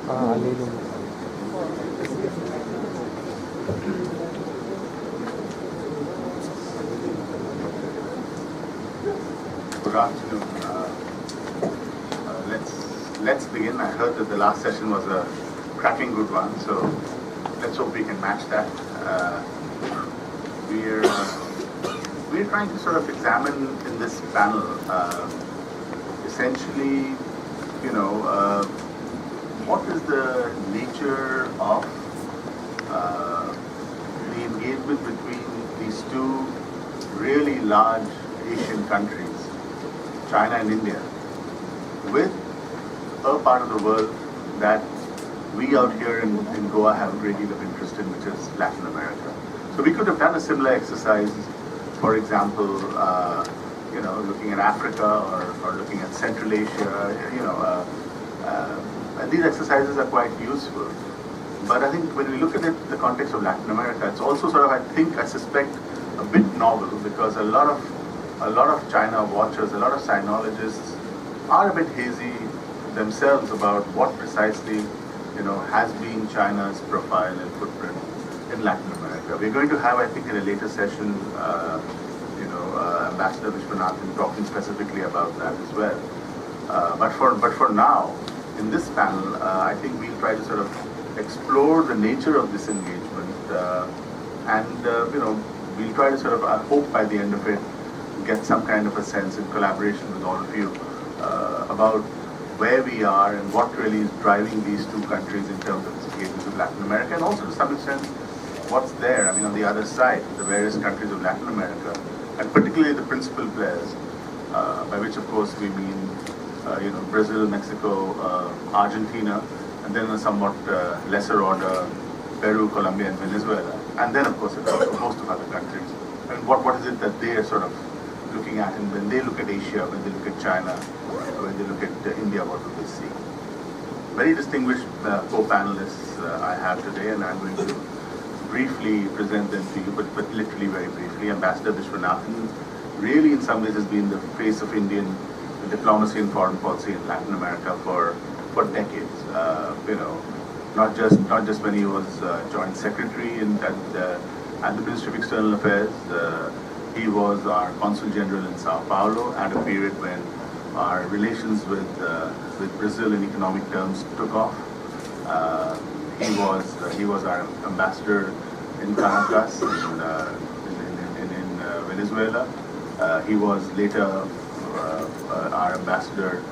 Good afternoon. Let's begin. I heard that the last session was a cracking good one, so let's hope we can match that. We're trying to sort of examine in this panel essentially, what is the nature of the engagement between these two really large Asian countries, China and India, with a part of the world that we out here in Goa have a great deal of interest in, which is Latin America. So we could have done a similar exercise, for example, looking at Africa or looking at Central Asia, and these exercises are quite useful. But I think when we look at it in the context of Latin America, it's also sort of, I suspect, a bit novel, because a lot of China watchers, a lot of sinologists are a bit hazy themselves about what precisely, has been China's profile and footprint in Latin America. We're going to have, I think, in a later session, Ambassador Vishwanathan talking specifically about that as well. But for now, in this panel, I think we'll try to sort of explore the nature of this engagement, and we'll try to sort of, I hope by the end of it, get some kind of a sense in collaboration with all of you about where we are and what really is driving these two countries in terms of this engagement with Latin America, and also to some extent what's there, on the other side, the various countries of Latin America, and particularly the principal players, by which of course we mean Brazil, Mexico, Argentina, and then a somewhat lesser order, Peru, Colombia, and Venezuela, and then of course a host of other countries. And what is it that they are sort of looking at, and when they look at Asia, when they look at China, when they look at India, what do they see? Very distinguished co-panelists I have today, and I'm going to briefly present them to you, but literally very briefly. Ambassador Vishwanathan really in some ways has been the face of Indian diplomacy and foreign policy in Latin America for decades. Not just when he was joint secretary at the Ministry of External Affairs. He was our Consul General in Sao Paulo at a period when our relations with Brazil in economic terms took off. He was our ambassador in Caracas in Venezuela. He was later our ambassador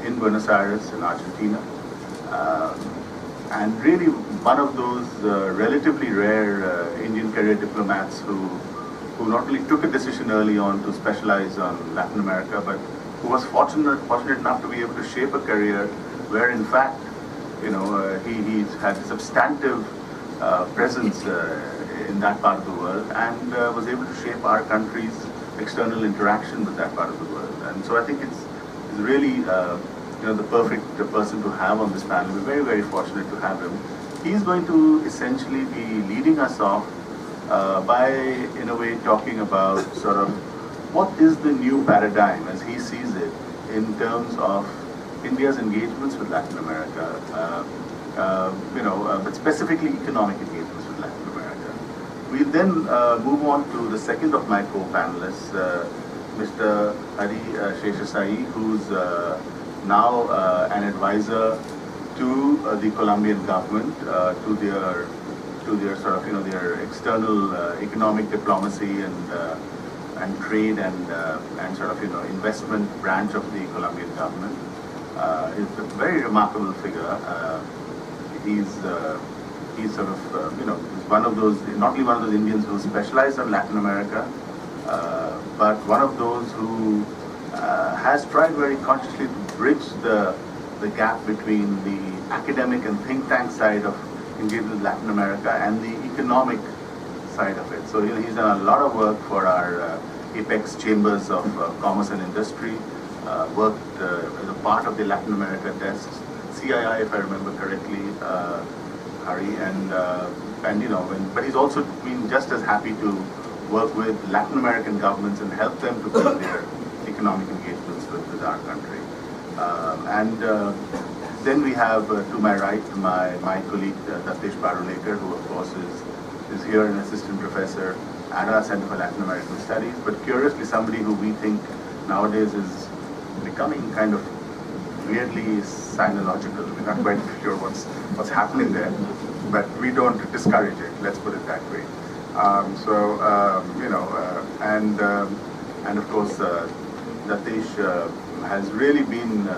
in Buenos Aires in Argentina, and really one of those relatively rare Indian career diplomats who not only took a decision early on to specialize on Latin America, but who was fortunate enough to be able to shape a career where in fact he's had a substantive presence in that part of the world, and was able to shape our country's external interaction with that part of the world. And so I think it's really the perfect person to have on this panel. We're very, very fortunate to have him. He's going to essentially be leading us off by, in a way, talking about sort of what is the new paradigm as he sees it in terms of India's engagements with Latin America, but specifically economic engagements with Latin America. We'll then move on to the second of my co-panelists, Mr. Hari Sheshasai, who's now an advisor to the Colombian government, to their sort of their external economic diplomacy and trade and sort of investment branch of the Colombian government. He's a very remarkable figure. He's sort of he's one of those, not only one of those Indians who specialize in Latin America, but one of those who has tried very consciously to bridge the gap between the academic and think tank side of engagement with Latin America and the economic side of it. So he's done a lot of work for our AICCS chambers of commerce and industry, worked as a part of the Latin America desk, CII if I remember correctly, Hari, but he's also been just as happy to work with Latin American governments and help them to build their economic engagements with our country. Then we have to my right my colleague Datesh Parulekar, who of course is here an assistant professor at our Center for Latin American Studies, but curiously somebody who we think nowadays is becoming kind of weirdly sinological. We're not quite sure what's happening there, but we don't discourage it. Let's put it that way. And of course, Datesh has really been,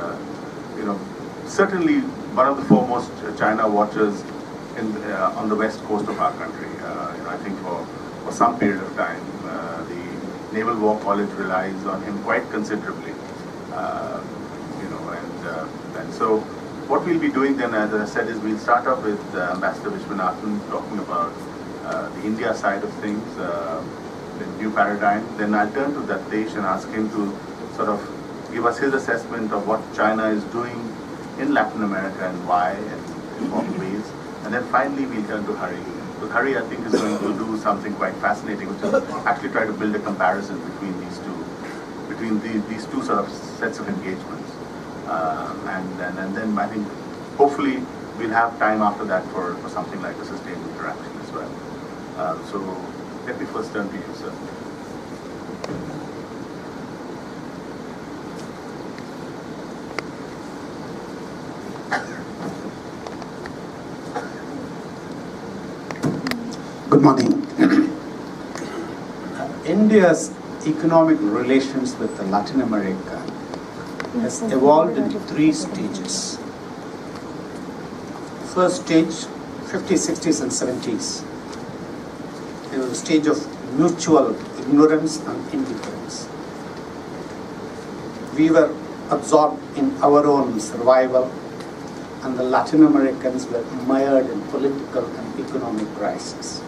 certainly one of the foremost China watchers on the west coast of our country. I think for some period of time, the Naval War College relies on him quite considerably. And so what we'll be doing then, as I said, is we'll start off with Ambassador Vishwanathan talking about the India side of things, the new paradigm. Then I'll turn to Datesh and ask him to sort of give us his assessment of what China is doing in Latin America and why and in what ways. And then finally we'll turn to Hari. So Hari, I think, is going to do something quite fascinating, which is actually try to build a comparison between these two sort of sets of engagements. And then I think hopefully we'll have time after that for something like a sustained interaction as well. So let me first turn to you, sir. Good morning. India's economic relations with Latin America has evolved in 3 stages. First stage, 50s, 60s and 70s. It was a stage of mutual ignorance and indifference. We were absorbed in our own survival, and the Latin Americans were mired in political and economic crisis.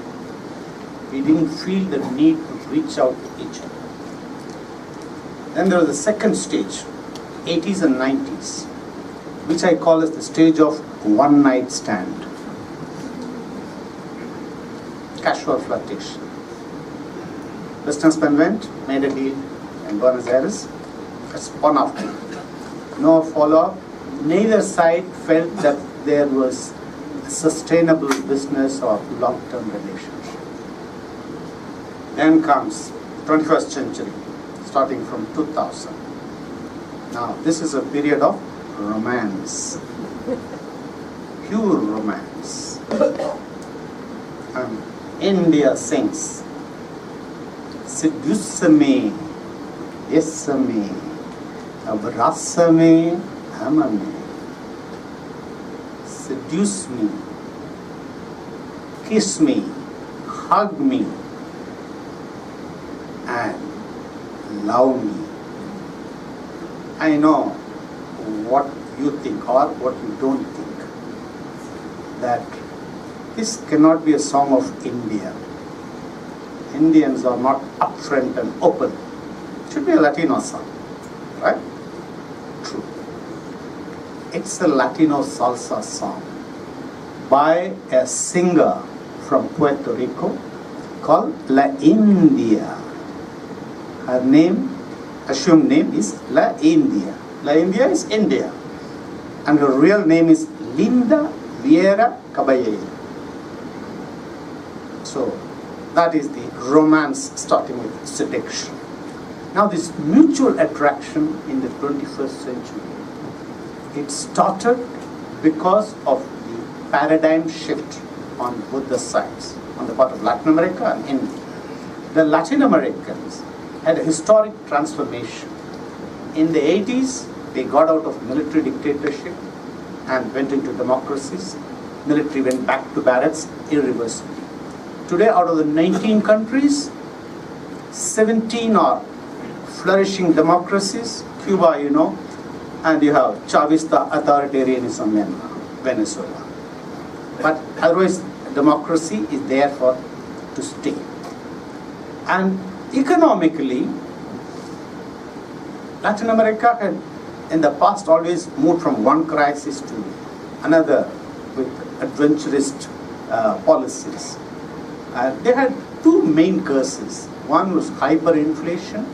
We didn't feel the need to reach out to each other. Then there was the second stage, 80s and 90s, which I call as the stage of one night stand. Casual flirtation. Businessmen went, made a deal in Buenos Aires, it's one after. No follow-up. Neither side felt that there was a sustainable business or long-term relationship. Then comes 21st century, starting from 2000. Now, this is a period of romance, pure romance. And India sings, seduce me, yes me, abrasa me, ama me. Seduce me, kiss me, hug me, and love me. I know what you think or what you don't think, that this cannot be a song of India. Indians are not upfront and open. It should be a Latino song, right? True. It's a Latino salsa song by a singer from Puerto Rico called La India. Her name, assumed name is La India. La India is India. And her real name is Linda Vieira Caballero. So that is the romance starting with seduction. Now this mutual attraction in the 21st century, it started because of the paradigm shift on both the sides, on the part of Latin America and India. The Latin Americans had a historic transformation. In the 80s, they got out of military dictatorship and went into democracies. Military went back to barracks irreversibly. Today, out of the 19 countries, 17 are flourishing democracies. Cuba, you know, and you have Chavista authoritarianism in Venezuela. But otherwise, democracy is there to stay. And economically, Latin America had in the past always moved from one crisis to another with adventurous policies. They had 2 main curses. One was hyperinflation,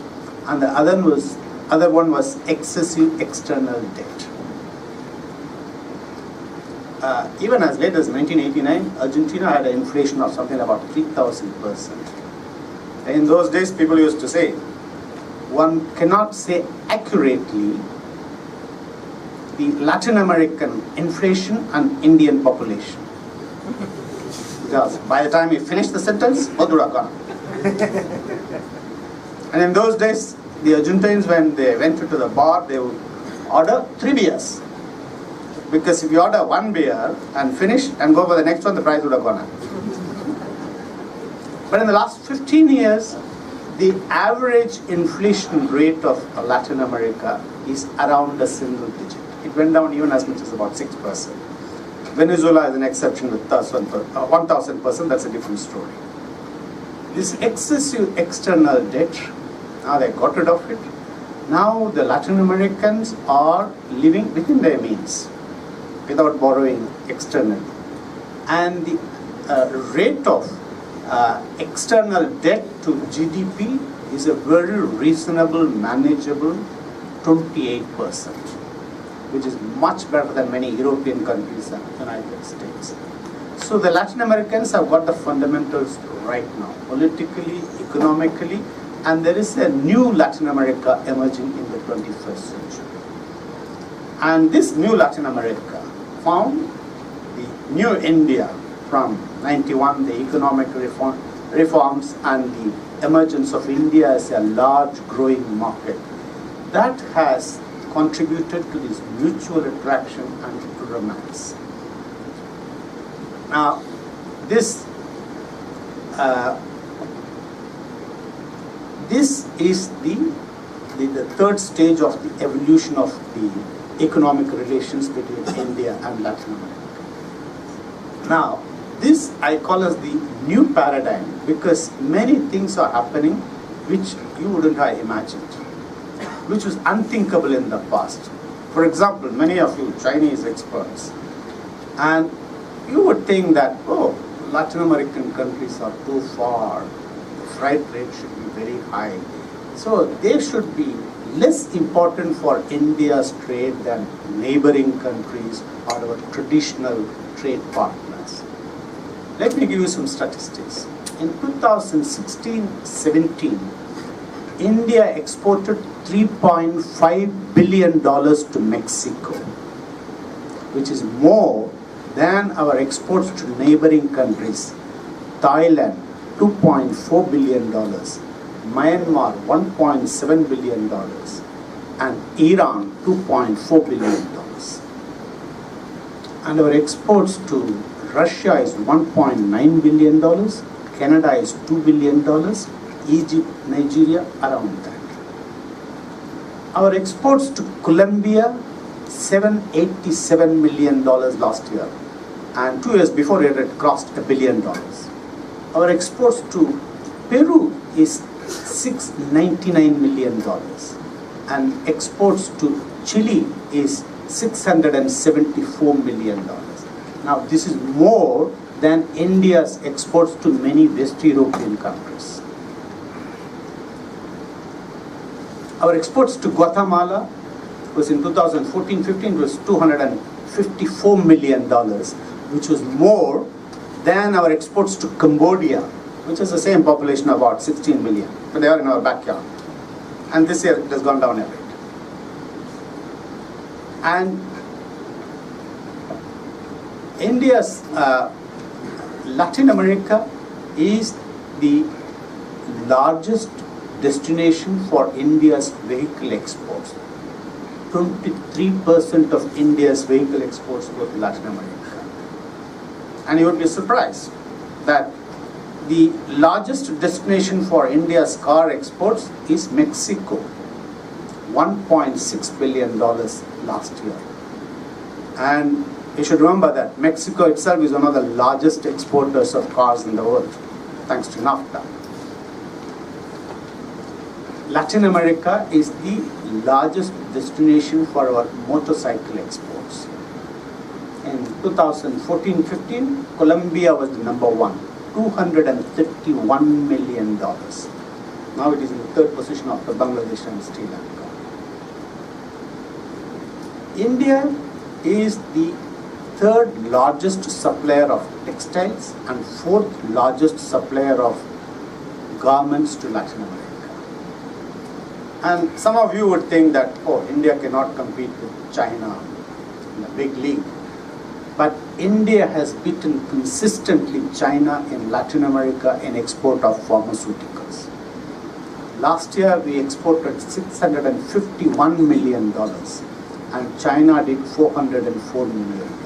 and the other one was excessive external debt. even as late as 1989, Argentina had an inflation of something about 3,000%. In those days, people used to say, one cannot say accurately the Latin American inflation and Indian population. Because by the time you finish the sentence, both would have gone. And in those days, the Argentines, when they went to the bar, they would order 3 beers. Because if you order 1 beer and finish and go for the next one, the price would have gone up. But in the last 15 years, the average inflation rate of Latin America is around a single digit. It went down even as much as about 6%. Venezuela is an exception with 1,000%, that's a different story. This excessive external debt, now they got rid of it. Now the Latin Americans are living within their means, without borrowing externally. And the rate of external debt to GDP is a very reasonable, manageable 28%, which is much better than many European countries and the United States. So the Latin Americans have got the fundamentals right now, politically, economically, and there is a new Latin America emerging in the 21st century. And this new Latin America found the new India from 91, the economic reforms and the emergence of India as a large growing market. That has contributed to this mutual attraction and romance. Now, this is the third stage of the evolution of the economic relations between India and Latin America. Now, this I call as the new paradigm because many things are happening which you wouldn't have imagined, which was unthinkable in the past. For example, many of you Chinese experts, and you would think that, oh, Latin American countries are too far, the freight rate should be very high. So they should be less important for India's trade than neighboring countries or our traditional trade partners. Let me give you some statistics. In 2016-17, India exported $3.5 billion to Mexico, which is more than our exports to neighboring countries. Thailand, $2.4 billion, Myanmar, $1.7 billion, and Iran, $2.4 billion. And our exports to Russia is $1.9 billion, Canada is $2 billion, Egypt, Nigeria, around that. Our exports to Colombia, $787 million last year, and 2 years before it had crossed $1 billion. Our exports to Peru is $699 million, and exports to Chile is $674 million. Now, this is more than India's exports to many West European countries. Our exports to Guatemala was in 2014-15 was $254 million, which was more than our exports to Cambodia, which has the same population of about 16 million, but they are in our backyard. And this year it has gone down a bit. And India's Latin America is the largest destination for India's vehicle exports. 23% of India's vehicle exports go to Latin America. And you would be surprised that the largest destination for India's car exports is Mexico, $1.6 billion last year. And you should remember that Mexico itself is one of the largest exporters of cars in the world, thanks to NAFTA. Latin America is the largest destination for our motorcycle exports. In 2014-15, Colombia was the number one, $231 million. Now it is in the third position after Bangladesh and Sri Lanka. India is the third largest supplier of textiles and fourth largest supplier of garments to Latin America. And some of you would think that, oh, India cannot compete with China in a big league. But India has beaten consistently China in Latin America in export of pharmaceuticals. Last year we exported $651 million and China did $404 million.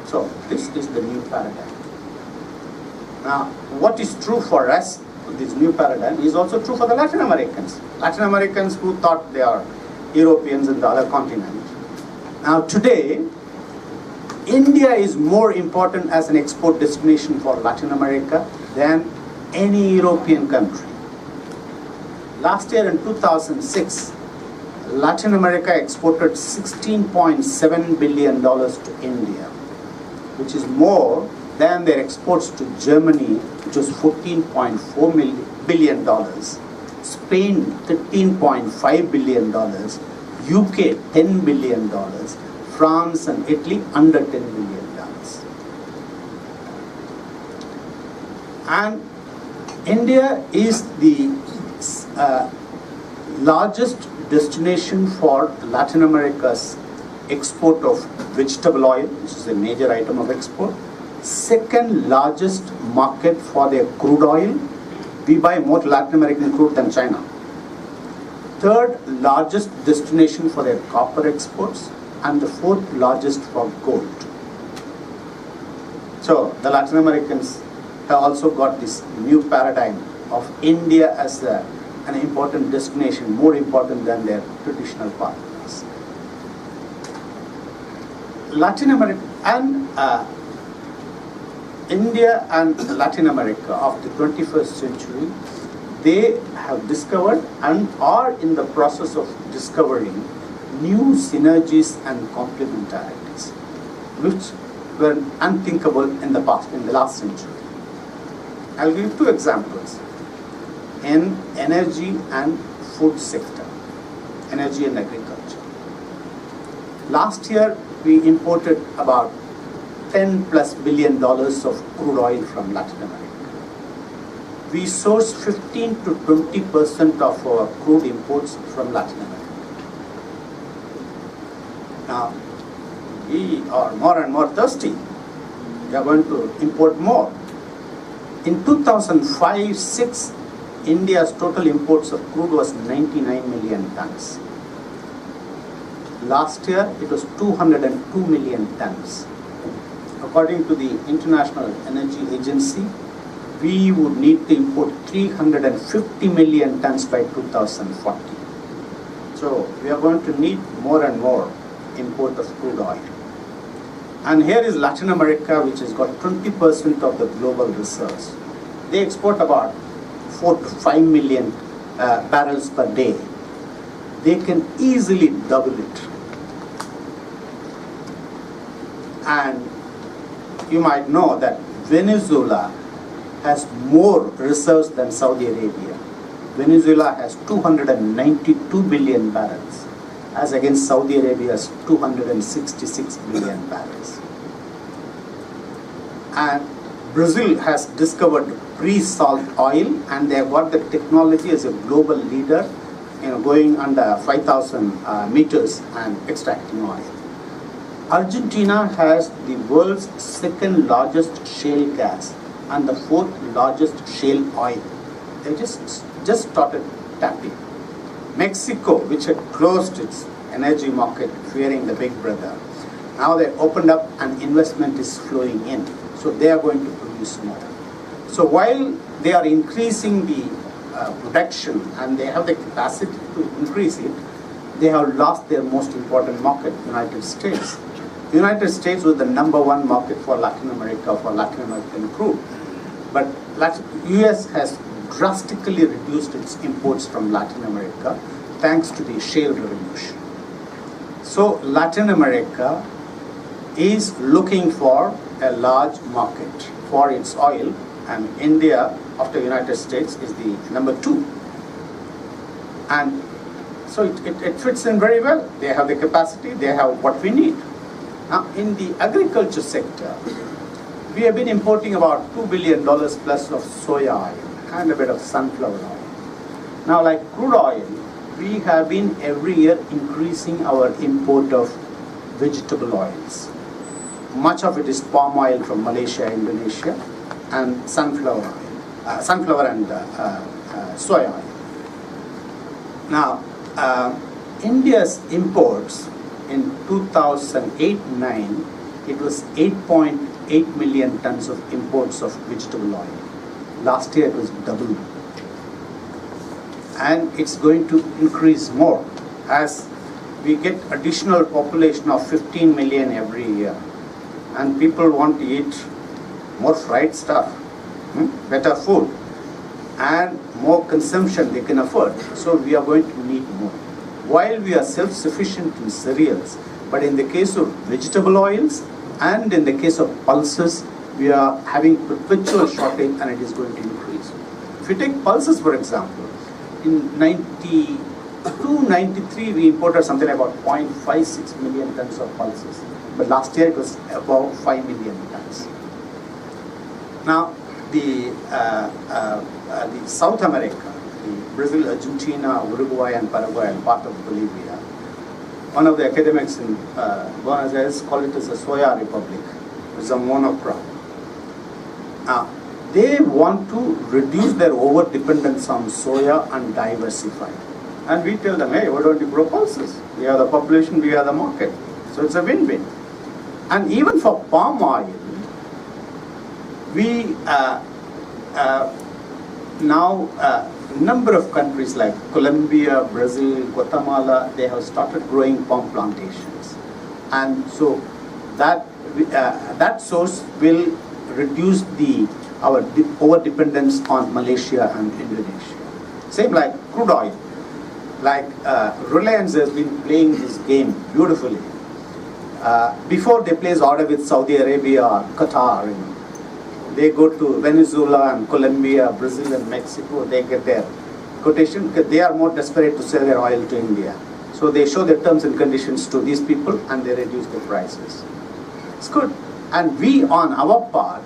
So this is the new paradigm. Now, what is true for us, this new paradigm, is also true for the Latin Americans. Latin Americans who thought they are Europeans in the other continent. Now today, India is more important as an export destination for Latin America than any European country. Last year in 2006, Latin America exported $16.7 billion to India, which is more than their exports to Germany, which was $14.4 billion, Spain $13.5 billion, UK $10 billion, France and Italy under $10 billion. And India is the largest destination for Latin America's export of vegetable oil, which is a major item of export. Second largest market for their crude oil. We buy more Latin American crude than China. Third largest destination for their copper exports, and the fourth largest for gold. So the Latin Americans have also got this new paradigm of India as an important destination, more important than their traditional partners. Latin America and India and Latin America of the 21st century, they have discovered and are in the process of discovering new synergies and complementarities, which were unthinkable in the past, in the last century. I'll give two examples. In energy and food sector, energy and agriculture. Last year, we imported about $10+ billion of crude oil from Latin America. We source 15 to 20% of our crude imports from Latin America. Now, we are more and more thirsty. We are going to import more. In 2005-06, India's total imports of crude was 99 million tons. Last year, it was 202 million tons. According to the International Energy Agency, we would need to import 350 million tons by 2040. So we are going to need more and more import of crude oil. And here is Latin America, which has got 20% of the global reserves. They export about 4 to 5 million barrels per day. They can easily double it. And you might know that Venezuela has more reserves than Saudi Arabia. Venezuela has 292 billion barrels, as against Saudi Arabia's 266 billion barrels. And Brazil has discovered pre-salt oil, and they have got the technology as a global leader, going under 5,000 meters and extracting oil. Argentina has the world's second largest shale gas and the fourth largest shale oil. They just started tapping. Mexico, which had closed its energy market fearing the big brother, now they opened up and investment is flowing in. So they are going to produce more. So while they are increasing the production and they have the capacity to increase it, they have lost their most important market, United States. The United States was the #1 market for Latin America, for Latin American crude. But US has drastically reduced its imports from Latin America thanks to the shale revolution. So Latin America is looking for a large market for its oil, and India, after United States, is the #2. And so it fits in very well. They have the capacity, they have what we need. Now, in the agriculture sector, we have been importing about $2 billion plus of soya oil and a bit of sunflower oil. Now, like crude oil, we have been every year increasing our import of vegetable oils. Much of it is palm oil from Malaysia, Indonesia, and sunflower and soy oil. Now, India's imports in 2008-9, it was 8.8 million tons of imports of vegetable oil. Last year it was double. And it's going to increase more as we get additional population of 15 million every year. And people want to eat more fried stuff, better food, and more consumption they can afford. So we are going to need more. While we are self-sufficient in cereals, but in the case of vegetable oils and in the case of pulses, we are having perpetual shortage and it is going to increase. If you take pulses, for example, in 92-93 we imported something like about 0.56 million tons of pulses. But last year it was about 5 million tons. Now, the South America, the Brazil, Argentina, Uruguay and Paraguay and part of Bolivia, one of the academics in Buenos Aires called it as a soya republic. It's a monocrop. Now, they want to reduce their over-dependence on soya and diversify. And we tell them, hey, why don't you grow pulses? We are the population, we are the market. So it's a win-win. And even for palm oil, we now number of countries like Colombia, Brazil, Guatemala, they have started growing palm plantations. And so that source will reduce our over-dependence on Malaysia and Indonesia. Same like crude oil. Like Reliance has been playing this game beautifully. Before they place order with Saudi Arabia or Qatar, they go to Venezuela and Colombia, Brazil and Mexico, they get their quotation because they are more desperate to sell their oil to India. So they show their terms and conditions to these people and they reduce the prices. It's good. And we, on our part,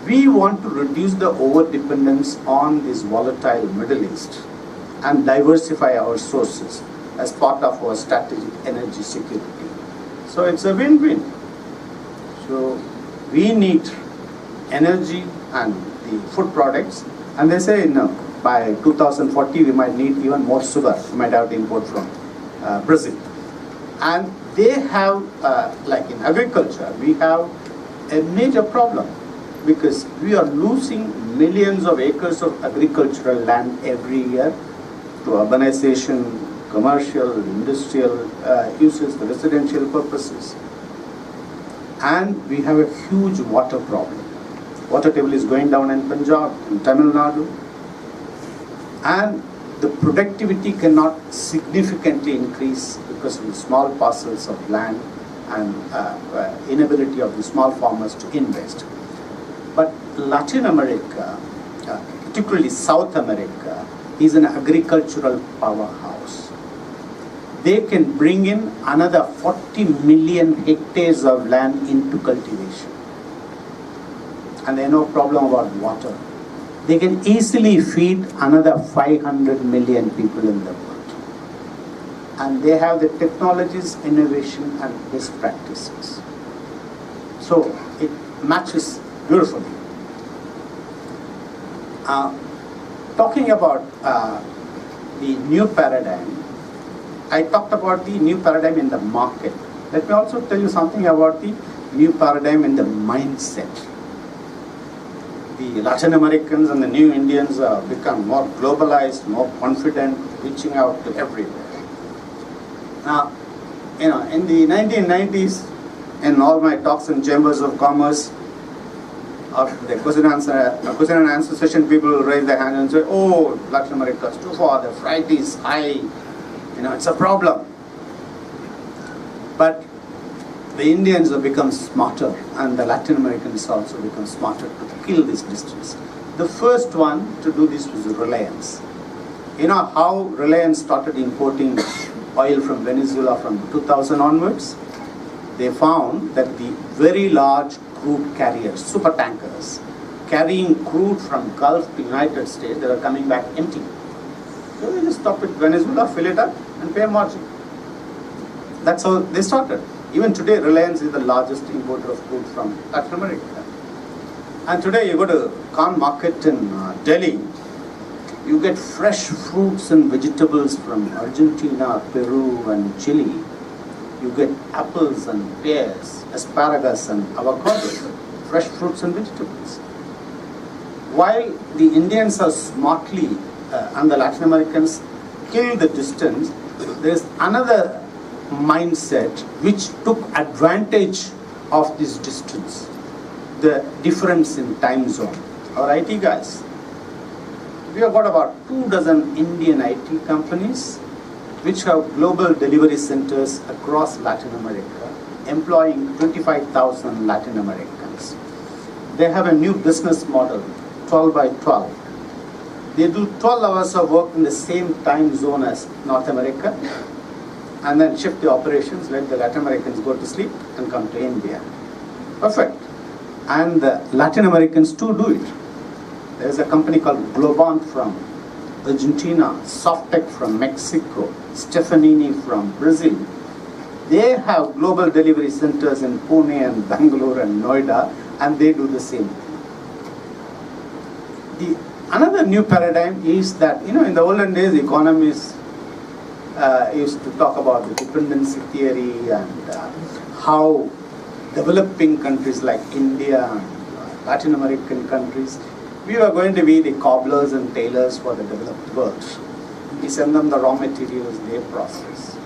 we want to reduce the over-dependence on this volatile Middle East and diversify our sources as part of our strategic energy security. So it's a win-win. So we need energy and the food products, and they say by 2040 we might need even more sugar. We might have to import from Brazil. And they have, like in agriculture, we have a major problem because we are losing millions of acres of agricultural land every year to urbanization, commercial, industrial uses, the residential purposes. And we have a huge water problem. Water table is going down in Punjab, in Tamil Nadu. And the productivity cannot significantly increase because of the small parcels of land and inability of the small farmers to invest. But Latin America, particularly South America, is an agricultural powerhouse. They can bring in another 40 million hectares of land into cultivation. And they have no problem about water. They can easily feed another 500 million people in the world. And they have the technologies, innovation and best practices. So it matches beautifully. Talking about the new paradigm, I talked about the new paradigm in the market. Let me also tell you something about the new paradigm in the mindset. The Latin Americans and the new Indians have become more globalized, more confident, reaching out to everywhere. Now, in the 1990s, in all my talks in chambers of commerce, after the question and answer session, people will raise their hand and say, oh, Latin America is too far, the freight is high, it's a problem. But the Indians have become smarter and the Latin Americans also become smarter to kill this distance. The first one to do this was Reliance. You know how Reliance started importing oil from Venezuela from 2000 onwards? they found that the very large crude carriers, super tankers, carrying crude from Gulf to United States, they were coming back empty. So they just stop at Venezuela, fill it up, and pay a margin. That's how they started. Even today, Reliance is the largest importer of crude from Latin America. And today, you go to Khan Market in Delhi, you get fresh fruits and vegetables from Argentina, Peru, and Chile. You get apples and pears, asparagus and avocados, fresh fruits and vegetables. While the Indians are smartly and the Latin Americans kill the distance, there is another mindset which took advantage of this distance, the difference in time zone. Our IT guys, we have got about 24 Indian IT companies which have global delivery centers across Latin America, employing 25,000 Latin Americans. They have a new business model, 12 by 12. They do 12 hours of work in the same time zone as North America, and then shift the operations, let the Latin Americans go to sleep and come to India. Perfect. And the Latin Americans too do it. There's a company called Globant from Argentina, Softec from Mexico, Stefanini from Brazil. They have global delivery centers in Pune and Bangalore and Noida, and they do the same thing. Another new paradigm is that, in the olden days, economists used to talk about the dependency theory and how developing countries like India and Latin American countries, we were going to be the cobblers and tailors for the developed world. We send them the raw materials, they process.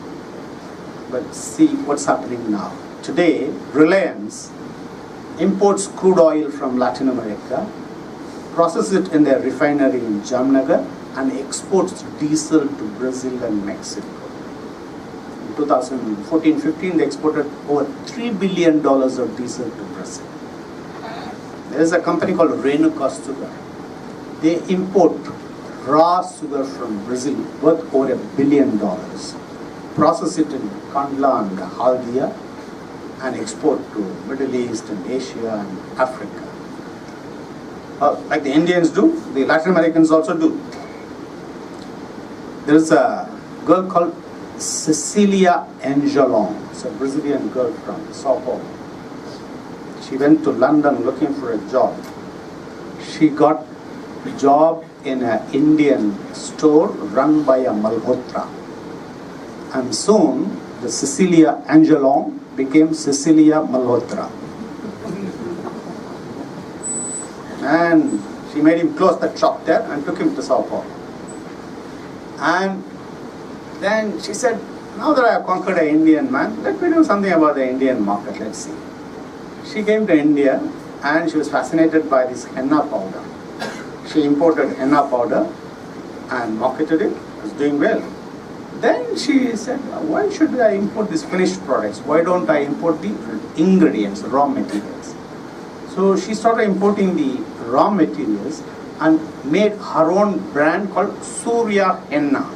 But see what's happening now. Today, Reliance imports crude oil from Latin America, processes it in their refinery in Jamnagar, and exports diesel to Brazil and Mexico. In 2014-15, they exported over $3 billion of diesel to Brazil. There is a company called Renuka Sugar. They import raw sugar from Brazil worth over $1 billion, process it in Kandla and Haldia, and export to Middle East and Asia and Africa. Like the Indians do, the Latin Americans also do. There is a girl called Cecilia Angelon. It's a Brazilian girl from Sao Paulo. She went to London looking for a job. She got a job in an Indian store run by a Malhotra. And soon, the Cecilia Angelon became Cecilia Malhotra. And she made him close the shop there and took him to Sao Paulo. And then she said, now that I have conquered an Indian man, let me do something about the Indian market, let's see. She came to India and she was fascinated by this henna powder. She imported henna powder and marketed it. It was doing well. Then she said, why should I import these finished products? Why don't I import the ingredients, raw materials? So she started importing the raw materials and made her own brand called Surya Henna.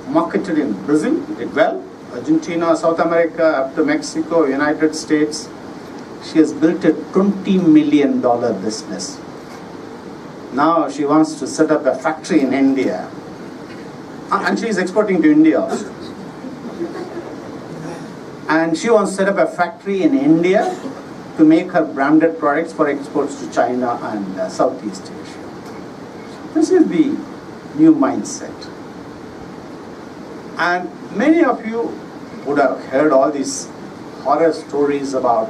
Marketed in Brazil, did well. Argentina, South America, up to Mexico, United States. She has built a $20 million business. Now she wants to set up a factory in India. And she is exporting to India also. And she wants to set up a factory in India to make her branded products for exports to China and Southeast Asia. This is the new mindset. And many of you would have heard all these horror stories about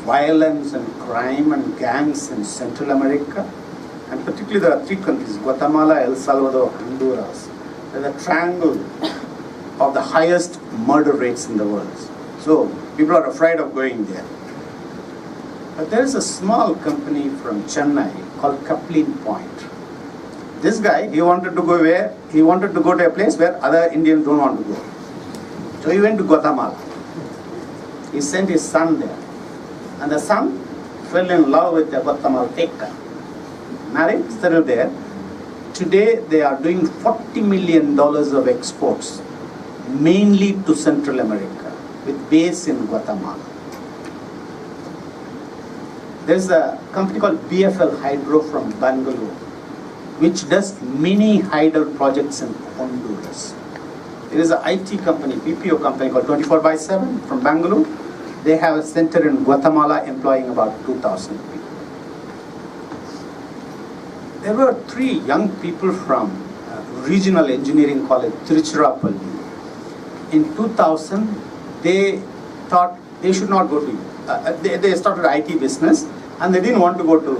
violence and crime and gangs in Central America. And particularly there are three countries, Guatemala, El Salvador, Honduras. There's a triangle of the highest murder rates in the world. So people are afraid of going there. But there is a small company from Chennai called Kaplin Point. This guy, he wanted to go where? He wanted to go to a place where other Indians don't want to go. So he went to Guatemala. He sent his son there. And the son fell in love with a Guatemalteca. Married, settled there. Today they are doing $40 million of exports, mainly to Central America. with base in Guatemala. There's a company called BFL Hydro from Bangalore, which does mini hydel projects in Honduras. There is an IT company, BPO company called 24/7 from Bangalore. They have a center in Guatemala employing about 2,000 people. There were 3 young people from Regional Engineering College, Tiruchirappalli. In 2000, they thought they should not go to, they started IT business, and they didn't want to go to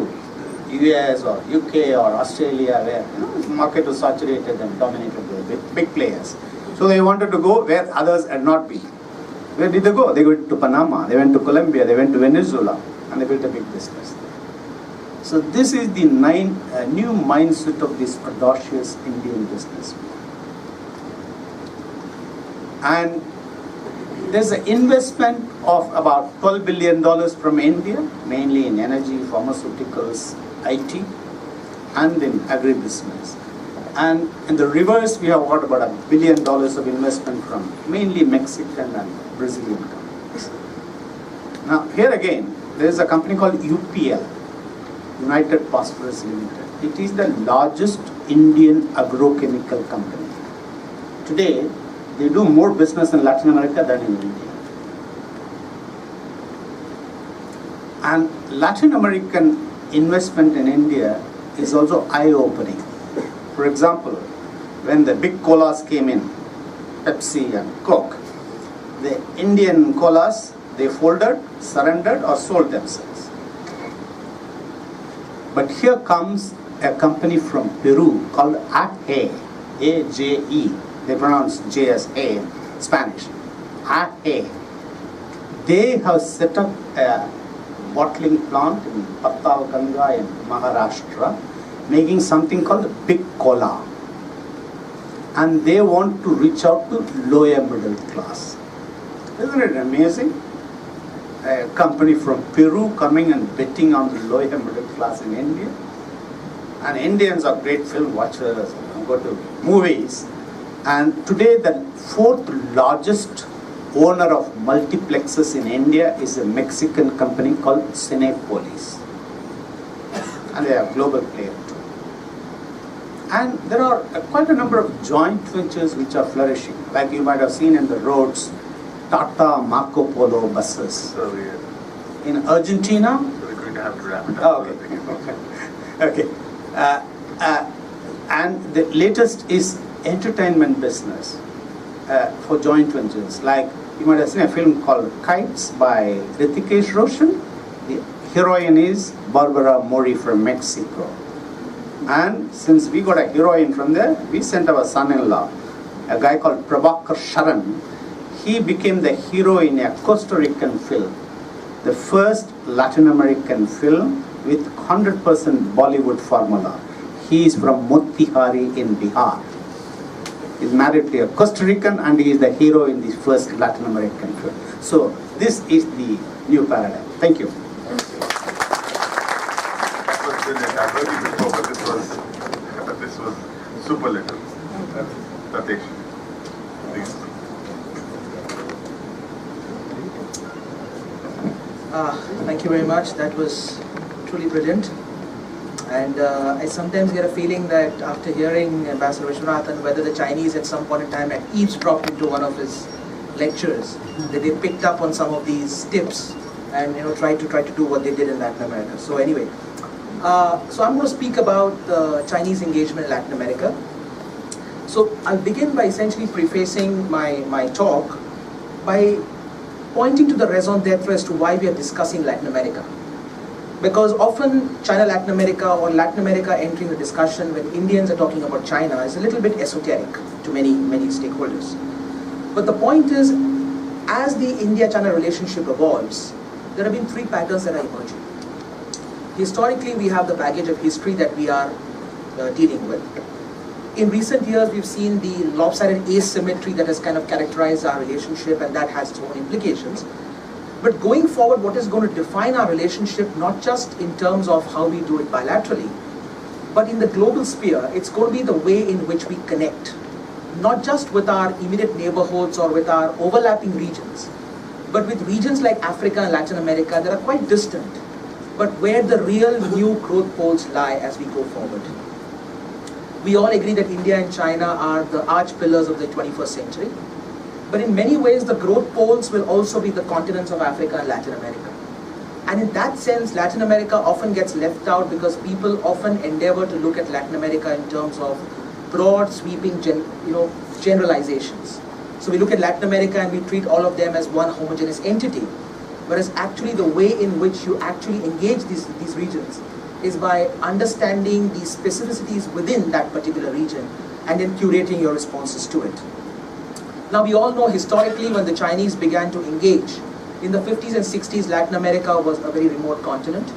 US or UK or Australia, where the market was saturated and dominated by big players. So they wanted to go where others had not been. Where did they go? They went to Panama, they went to Colombia, they went to Venezuela, and they built a big business there. So this is the new mindset of this audacious Indian businessman. And there's an investment of about $12 billion from India, mainly in energy, pharmaceuticals, IT, and in agribusiness. And in the reverse, we have got about $1 billion of investment from mainly Mexican and Brazilian companies. Now, here again, there is a company called UPL, United Phosphorus Limited. It is the largest Indian agrochemical company. Today, they do more business in Latin America than in India. And Latin American investment in India is also eye-opening. For example, when the big colas came in, Pepsi and Coke, the Indian colas, they folded, surrendered, or sold themselves. But here comes a company from Peru called AJE, A-J-E. They pronounce J as A, Spanish. AJE. They have set up a bottling plant in Patalganga in Maharashtra, making something called Big Cola. And they want to reach out to lower middle class. Isn't it amazing? A company from Peru coming and betting on the lower middle class in India. And Indians are great film watchers, go to movies. And today the 4th largest owner of multiplexes in India is a Mexican company called Cinepolis. And they are a global player too. And there are quite a number of joint ventures which are flourishing. Like you might have seen in the roads, Tata Marco Polo buses. In Argentina. So we're going to have to wrap it Oh, up. okay. Okay. And the latest is entertainment business for joint ventures. Like you might have seen a film called Kites by Hrithikesh Roshan. The heroine is Barbara Mori from Mexico. And since we got a heroine from there, we sent our son-in-law, a guy called Prabhakar Sharan. He became the hero in a Costa Rican film, the first Latin American film with 100% Bollywood formula. He is from Motihari in Bihar. He's married to a Costa Rican and he is the hero in the first Latin American film. So this is the new paradigm. Thank you. I've heard you before, but this was superlative. Tatesh, please. Thank you very much. That was truly brilliant. And I sometimes get a feeling that after hearing Ambassador Vishwanathan, whether the Chinese at some point in time had eavesdropped into one of his lectures, that they picked up on some of these tips and tried to do what they did in Latin America. So anyway, so I'm going to speak about the Chinese engagement in Latin America. So I'll begin by essentially prefacing my talk by pointing to the raison d'etre as to why we are discussing Latin America. Because often China-Latin America or Latin America entering the discussion when Indians are talking about China is a little bit esoteric to many stakeholders. But the point is, as the India-China relationship evolves, there have been 3 patterns that are emerging. Historically, we have the baggage of history that we are dealing with. In recent years, we've seen the lopsided asymmetry that has kind of characterized our relationship, and that has its own implications. But going forward, what is going to define our relationship, not just in terms of how we do it bilaterally, but in the global sphere, it's going to be the way in which we connect, not just with our immediate neighborhoods or with our overlapping regions, But with regions like Africa and Latin America, that are quite distant, but where the real new growth poles lie as we go forward. We all agree that India and China are the arch pillars of the 21st century. But in many ways, the growth poles will also be the continents of Africa and Latin America. And in that sense, Latin America often gets left out because people often endeavor to look at Latin America in terms of broad, sweeping generalizations. So we look at Latin America and we treat all of them as one homogeneous entity. Whereas actually the way in which you actually engage these regions is by understanding the specificities within that particular region and then curating your responses to it. Now we all know historically when the Chinese began to engage, in the 50s and 60s, Latin America was a very remote continent.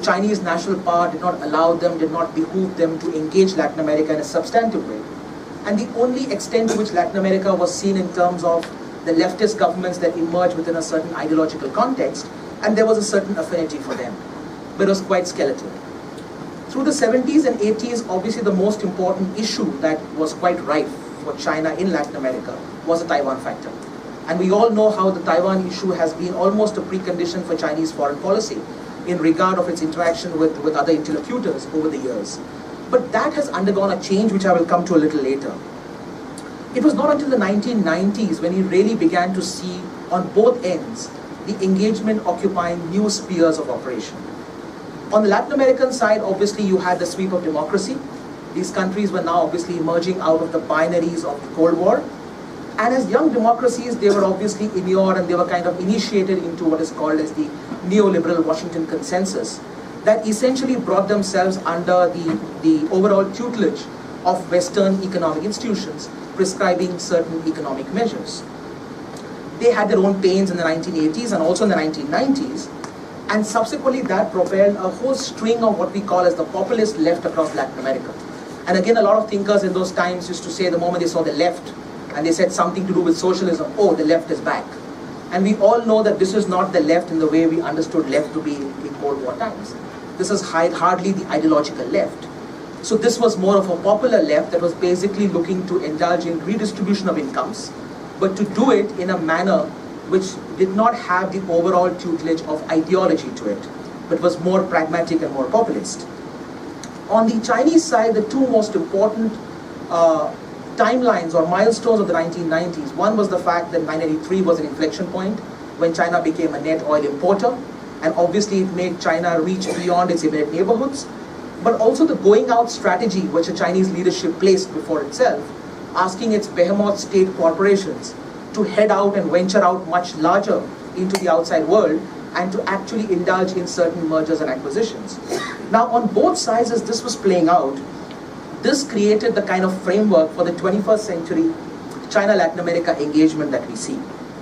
Chinese national power did not allow them, did not behoove them to engage Latin America in a substantive way. And the only extent to which Latin America was seen in terms of the leftist governments that emerged within a certain ideological context, and there was a certain affinity for them, but it was quite skeletal. Through the 70s and 80s, obviously the most important issue that was quite rife for China in Latin America was the Taiwan factor. And we all know how the Taiwan issue has been almost a precondition for Chinese foreign policy in regard of its interaction with other interlocutors over the years. But that has undergone a change, which I will come to a little later. It was not until the 1990s when we really began to see on both ends the engagement occupying new spheres of operation. On the Latin American side, obviously you had the sweep of democracy. These countries were now obviously emerging out of the binaries of the Cold War. And as young democracies, they were obviously inured and they were kind of initiated into what is called as the neoliberal Washington consensus that essentially brought themselves under the overall tutelage of Western economic institutions prescribing certain economic measures. They had their own pains in the 1980s and also in the 1990s, and subsequently that propelled a whole string of what we call as the populist left across Latin America. And again, a lot of thinkers in those times used to say the moment they saw the left and they said something to do with socialism, oh, the left is back. And we all know that this is not the left in the way we understood left to be in Cold War times. This is hardly the ideological left. So this was more of a popular left that was basically looking to indulge in redistribution of incomes, but to do it in a manner which did not have the overall tutelage of ideology to it, but was more pragmatic and more populist. On the Chinese side, the two most important timelines or milestones of the 1990s, one was the fact that 1983 was an inflection point when China became a net oil importer, and obviously it made China reach beyond its immediate neighborhoods, but also the going out strategy which the Chinese leadership placed before itself, asking its behemoth state corporations to head out and venture out much larger into the outside world and to actually indulge in certain mergers and acquisitions. Now on both sides as this was playing out, this created the kind of framework for the 21st century China-Latin America engagement that we see.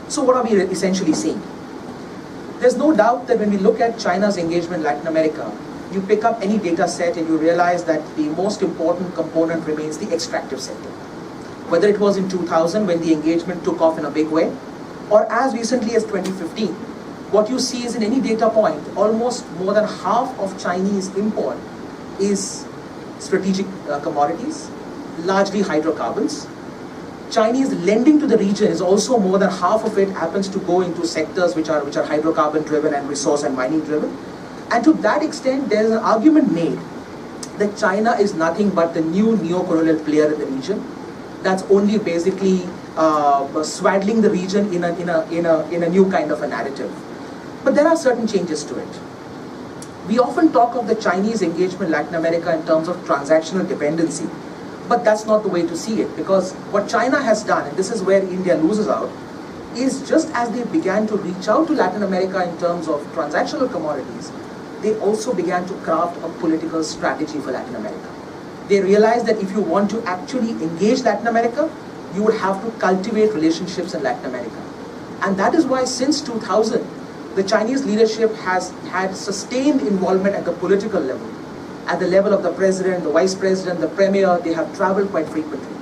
So what are we essentially seeing? There's no doubt that when we look at China's engagement in Latin America, you pick up any data set and you realize that the most important component remains the extractive sector. Whether it was in 2000 when the engagement took off in a big way, or as recently as 2015, what you see is in any data point, almost more than half of Chinese import is strategic commodities, largely hydrocarbons. Chinese lending to the region is also more than half of it happens to go into sectors which are hydrocarbon driven and resource and mining driven. And to that extent, there is an argument made that China is nothing but the new neo-colonial player in the region that's only basically swaddling the region in a new kind of a narrative. But there are certain changes to it. We often talk of the Chinese engagement in Latin America in terms of transactional dependency, but that's not the way to see it, because what China has done, and this is where India loses out, is just as they began to reach out to Latin America in terms of transactional commodities, they also began to craft a political strategy for Latin America. They realized that if you want to actually engage Latin America, you would have to cultivate relationships in Latin America. And that is why since 2000, the Chinese leadership has had sustained involvement at the political level. At the level of the president, the vice president, the premier, they have traveled quite frequently.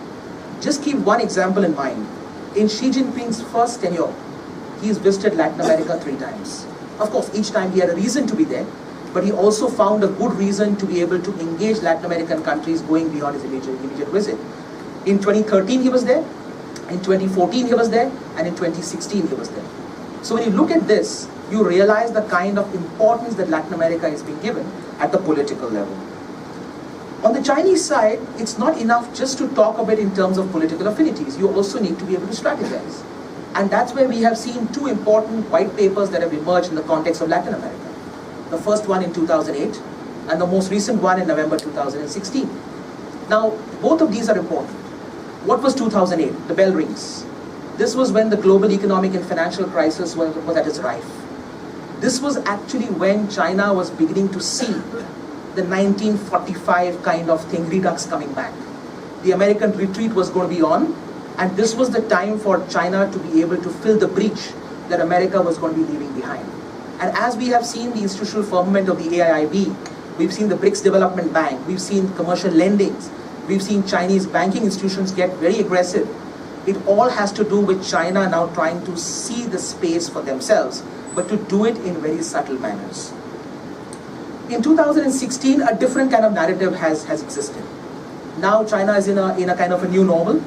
Just keep one example in mind. In Xi Jinping's first tenure, he's visited Latin America 3 times. Of course, each time he had a reason to be there, but he also found a good reason to be able to engage Latin American countries going beyond his immediate visit. In 2013 he was there, in 2014 he was there, and in 2016 he was there. So when you look at this, you realize the kind of importance that Latin America is being given at the political level. On the Chinese side, it's not enough just to talk about in terms of political affinities. You also need to be able to strategize. And that's where we have seen two important white papers that have emerged in the context of Latin America. The first one in 2008 and the most recent one in November 2016. Now, both of these are important. What was 2008? The bell rings. This was when the global economic and financial crisis was at its rife. This was actually when China was beginning to see the 1945 kind of thing, redux coming back. The American retreat was going to be on, and this was the time for China to be able to fill the breach that America was going to be leaving behind. And as we have seen the institutional firmament of the AIIB, we've seen the BRICS Development Bank, we've seen commercial lendings, we've seen Chinese banking institutions get very aggressive. It all has to do with China now trying to see the space for themselves, but to do it in very subtle manners. In 2016, a different kind of narrative has existed. Now China is in a kind of a new normal.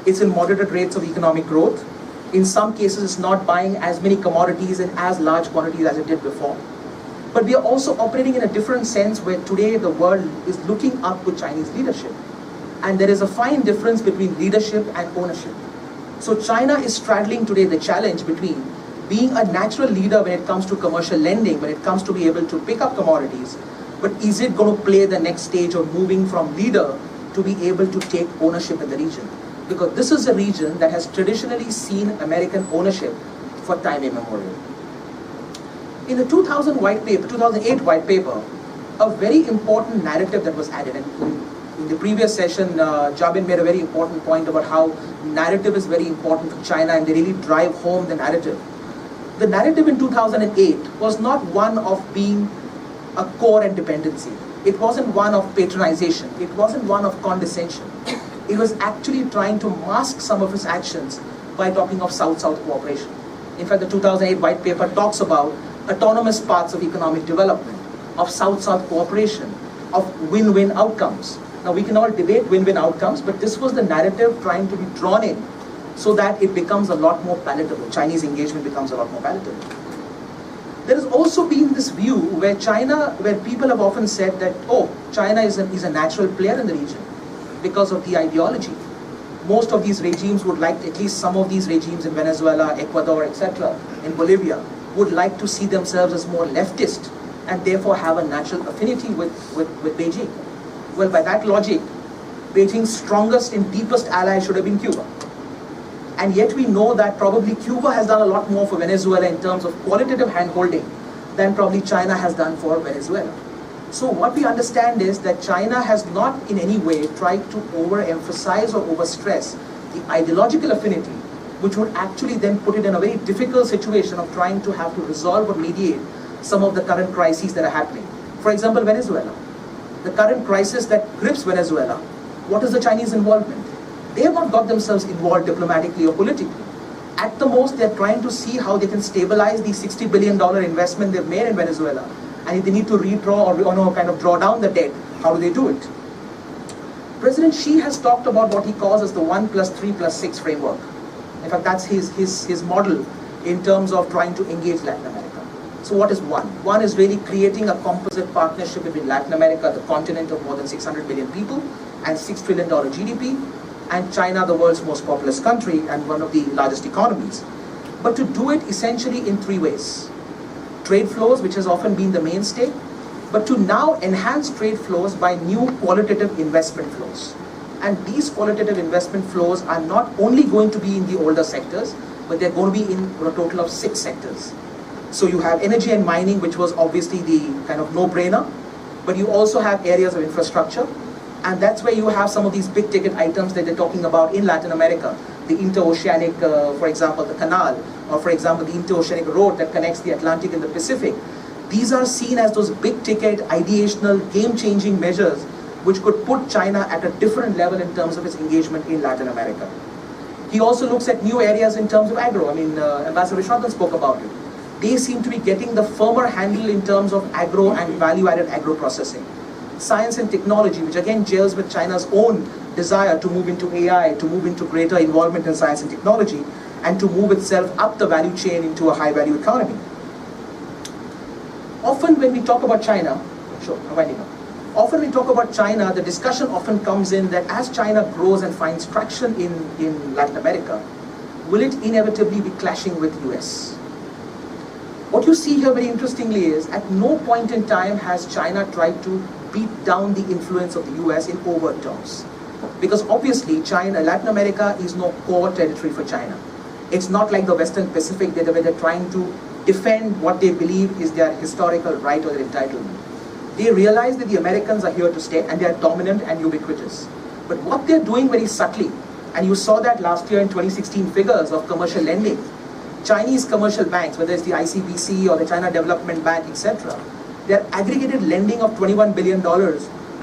It's in moderate rates of economic growth. In some cases, it's not buying as many commodities in as large quantities as it did before. But we are also operating in a different sense where today the world is looking up to Chinese leadership. And there is a fine difference between leadership and ownership. So China is straddling today the challenge between being a natural leader when it comes to commercial lending, when it comes to be able to pick up commodities, but is it going to play the next stage of moving from leader to be able to take ownership in the region? Because this is a region that has traditionally seen American ownership for time immemorial. In the 2008 white paper, a very important narrative that was added, and in the previous session, Jabin made a very important point about how narrative is very important for China and they really drive home the narrative. The narrative in 2008 was not one of being a core and dependency. It wasn't one of patronization. It wasn't one of condescension. It was actually trying to mask some of its actions by talking of South-South cooperation. In fact, the 2008 white paper talks about autonomous paths of economic development, of South-South cooperation, of win-win outcomes. Now, we can all debate win-win outcomes, but this was the narrative trying to be drawn in so that it becomes a lot more palatable. Chinese engagement becomes a lot more palatable. There has also been this view where people have often said that, oh, China is a natural player in the region because of the ideology. Most of these regimes would like, at least some of these regimes in Venezuela, Ecuador, etc., in Bolivia, would like to see themselves as more leftist and therefore have a natural affinity with Beijing. Well, by that logic, Beijing's strongest and deepest ally should have been Cuba. And yet we know that probably Cuba has done a lot more for Venezuela in terms of qualitative hand-holding than probably China has done for Venezuela. So what we understand is that China has not in any way tried to overemphasize or overstress the ideological affinity, which would actually then put it in a very difficult situation of trying to have to resolve or mediate some of the current crises that are happening. For example, Venezuela. The current crisis that grips Venezuela, what is the Chinese involvement? They have not got themselves involved diplomatically or politically. At the most, they're trying to see how they can stabilize the $60 billion investment they've made in Venezuela. And if they need to redraw or kind of draw down the debt, how do they do it? President Xi has talked about what he calls as the 1+3+6 framework. In fact, that's his model in terms of trying to engage Latin America. So what is one? One is really creating a composite partnership between Latin America, the continent of more than 600 million people, and $6 trillion GDP, and China, the world's most populous country and one of the largest economies. But to do it essentially in three ways. Trade flows, which has often been the mainstay, but to now enhance trade flows by new qualitative investment flows. And these qualitative investment flows are not only going to be in the older sectors, but they're going to be in a total of 6 sectors. So you have energy and mining, which was obviously the kind of no-brainer, but you also have areas of infrastructure, and that's where you have some of these big-ticket items that they're talking about in Latin America. The interoceanic, for example, the canal, or for example, the interoceanic road that connects the Atlantic and the Pacific. These are seen as those big-ticket, ideational, game-changing measures which could put China at a different level in terms of its engagement in Latin America. He also looks at new areas in terms of agro. I mean, Ambassador Vishwanathan spoke about it. They seem to be getting the firmer handle in terms of agro and value-added agro processing. Science and technology, which again gels with China's own desire to move into AI, to move into greater involvement in science and technology, and to move itself up the value chain into a high value economy. Often when we talk about China, often when we talk about China, the discussion often comes in that as China grows and finds traction in Latin America, will it inevitably be clashing with US? What you see here very interestingly is, at no point in time has China tried to beat down the influence of the US in overt terms. Because obviously Latin America is no core territory for China. It's not like the Western Pacific where they're trying to defend what they believe is their historical right or their entitlement. They realize that the Americans are here to stay and they are dominant and ubiquitous. But what they're doing very subtly, and you saw that last year in 2016 figures of commercial lending, Chinese commercial banks, whether it's the ICBC or the China Development Bank, etc., their aggregated lending of $21 billion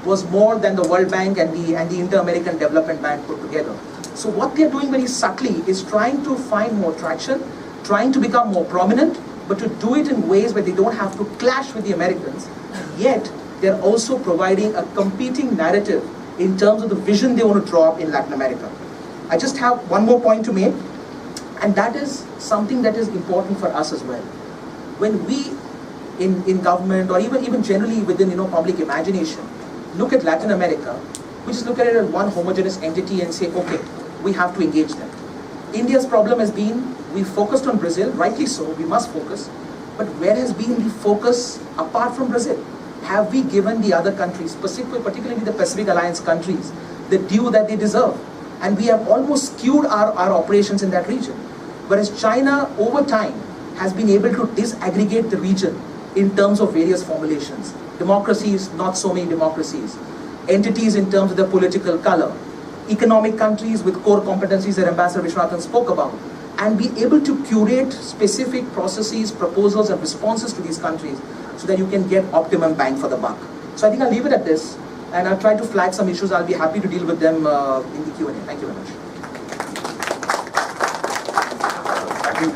was more than the World Bank and the Inter-American Development Bank put together. So what they're doing very subtly is trying to find more traction, trying to become more prominent, but to do it in ways where they don't have to clash with the Americans. Yet, they're also providing a competing narrative in terms of the vision they want to draw up in Latin America. I just have one more point to make, and that is something that is important for us as well. When we in government or even generally within public imagination look at Latin America, we just look at it as one homogeneous entity and say, okay, we have to engage them. India's problem has been, we focused on Brazil, rightly so, we must focus, but where has been the focus apart from Brazil? Have we given the other countries, particularly the Pacific Alliance countries, the due that they deserve? And we have almost skewed our operations in that region. Whereas China, over time, has been able to disaggregate the region in terms of various formulations. Democracies, not so many democracies. Entities in terms of their political color. Economic countries with core competencies that Ambassador Vishwanathan spoke about. And be able to curate specific processes, proposals and responses to these countries so that you can get optimum bang for the buck. So I think I'll leave it at this, and I'll try to flag some issues. I'll be happy to deal with them in the Q&A. Thank you very much.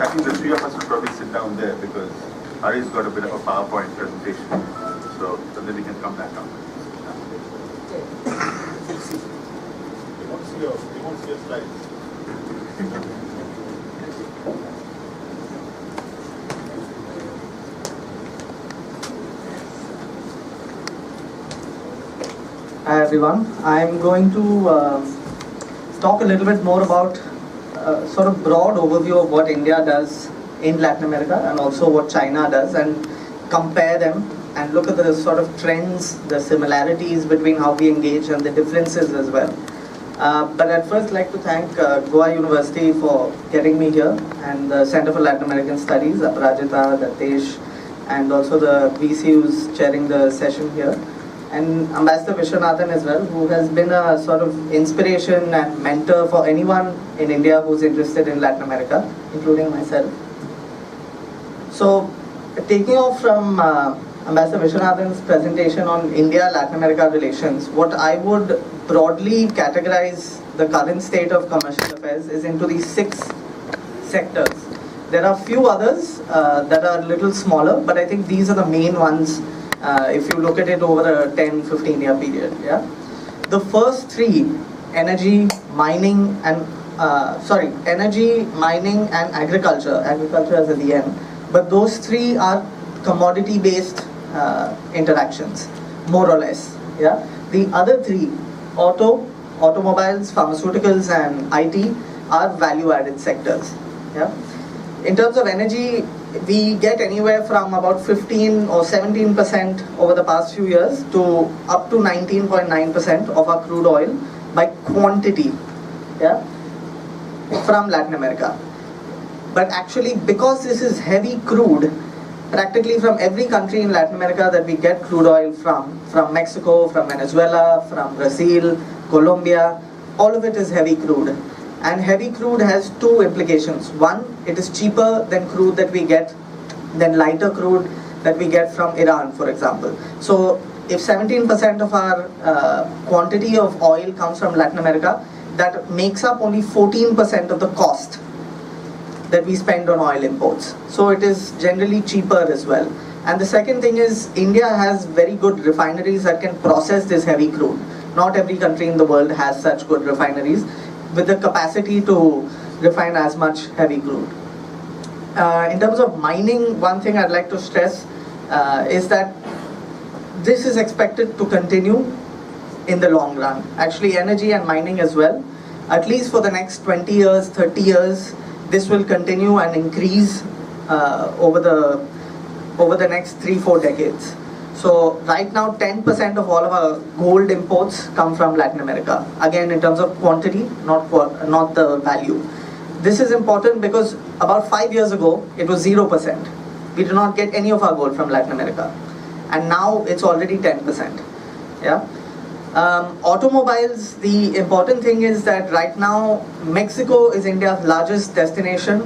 I think the three of us will probably sit down there because Hari's got a bit of a PowerPoint presentation, so then we can come back up. He wants your slides. Hi everyone, I'm going to talk a little bit more about sort of broad overview of what India does in Latin America and also what China does, and compare them and look at the sort of trends, the similarities between how we engage and the differences as well. But I'd first like to thank Goa University for getting me here, and the Center for Latin American Studies, Aparajita, Datesh, and also the VC who's chairing the session here. And Ambassador Vishwanathan as well, who has been a sort of inspiration and mentor for anyone in India who's interested in Latin America, including myself. So, taking off from Ambassador Vishwanathan's presentation on India-Latin America relations, what I would broadly categorize the current state of commercial affairs is into these 6 sectors. There are a few others that are a little smaller, but I think these are the main ones if you look at it over a 10-15 year period. Yeah? The first 3, energy, mining and agriculture. Agriculture is at the end. But those 3 are commodity based interactions, more or less. Yeah? The other 3, automobiles, pharmaceuticals and IT, are value added sectors. Yeah? In terms of energy, we get anywhere from about 15 or 17% over the past few years to up to 19.9% of our crude oil by quantity, yeah, from Latin America. But actually, because this is heavy crude, practically from every country in Latin America that we get crude oil from Mexico, from Venezuela, from Brazil, Colombia, all of it is heavy crude. And heavy crude has 2 implications. One, it is cheaper than crude that we get, than lighter crude that we get from Iran, for example. So if 17% of our quantity of oil comes from Latin America, that makes up only 14% of the cost that we spend on oil imports. So it is generally cheaper as well. And the second thing is, India has very good refineries that can process this heavy crude. Not every country in the world has such good refineries with the capacity to refine as much heavy crude. In terms of mining, one thing I'd like to stress is that this is expected to continue in the long run. Actually, energy and mining as well. At least for the next 20 years, 30 years, this will continue and increase over the next 3-4 decades. So right now, 10% of all of our gold imports come from Latin America. Again, in terms of quantity, not the value. This is important because about 5 years ago, it was 0%. We do not get any of our gold from Latin America. And now it's already 10%. Yeah. Automobiles, the important thing is that right now, Mexico is India's largest destination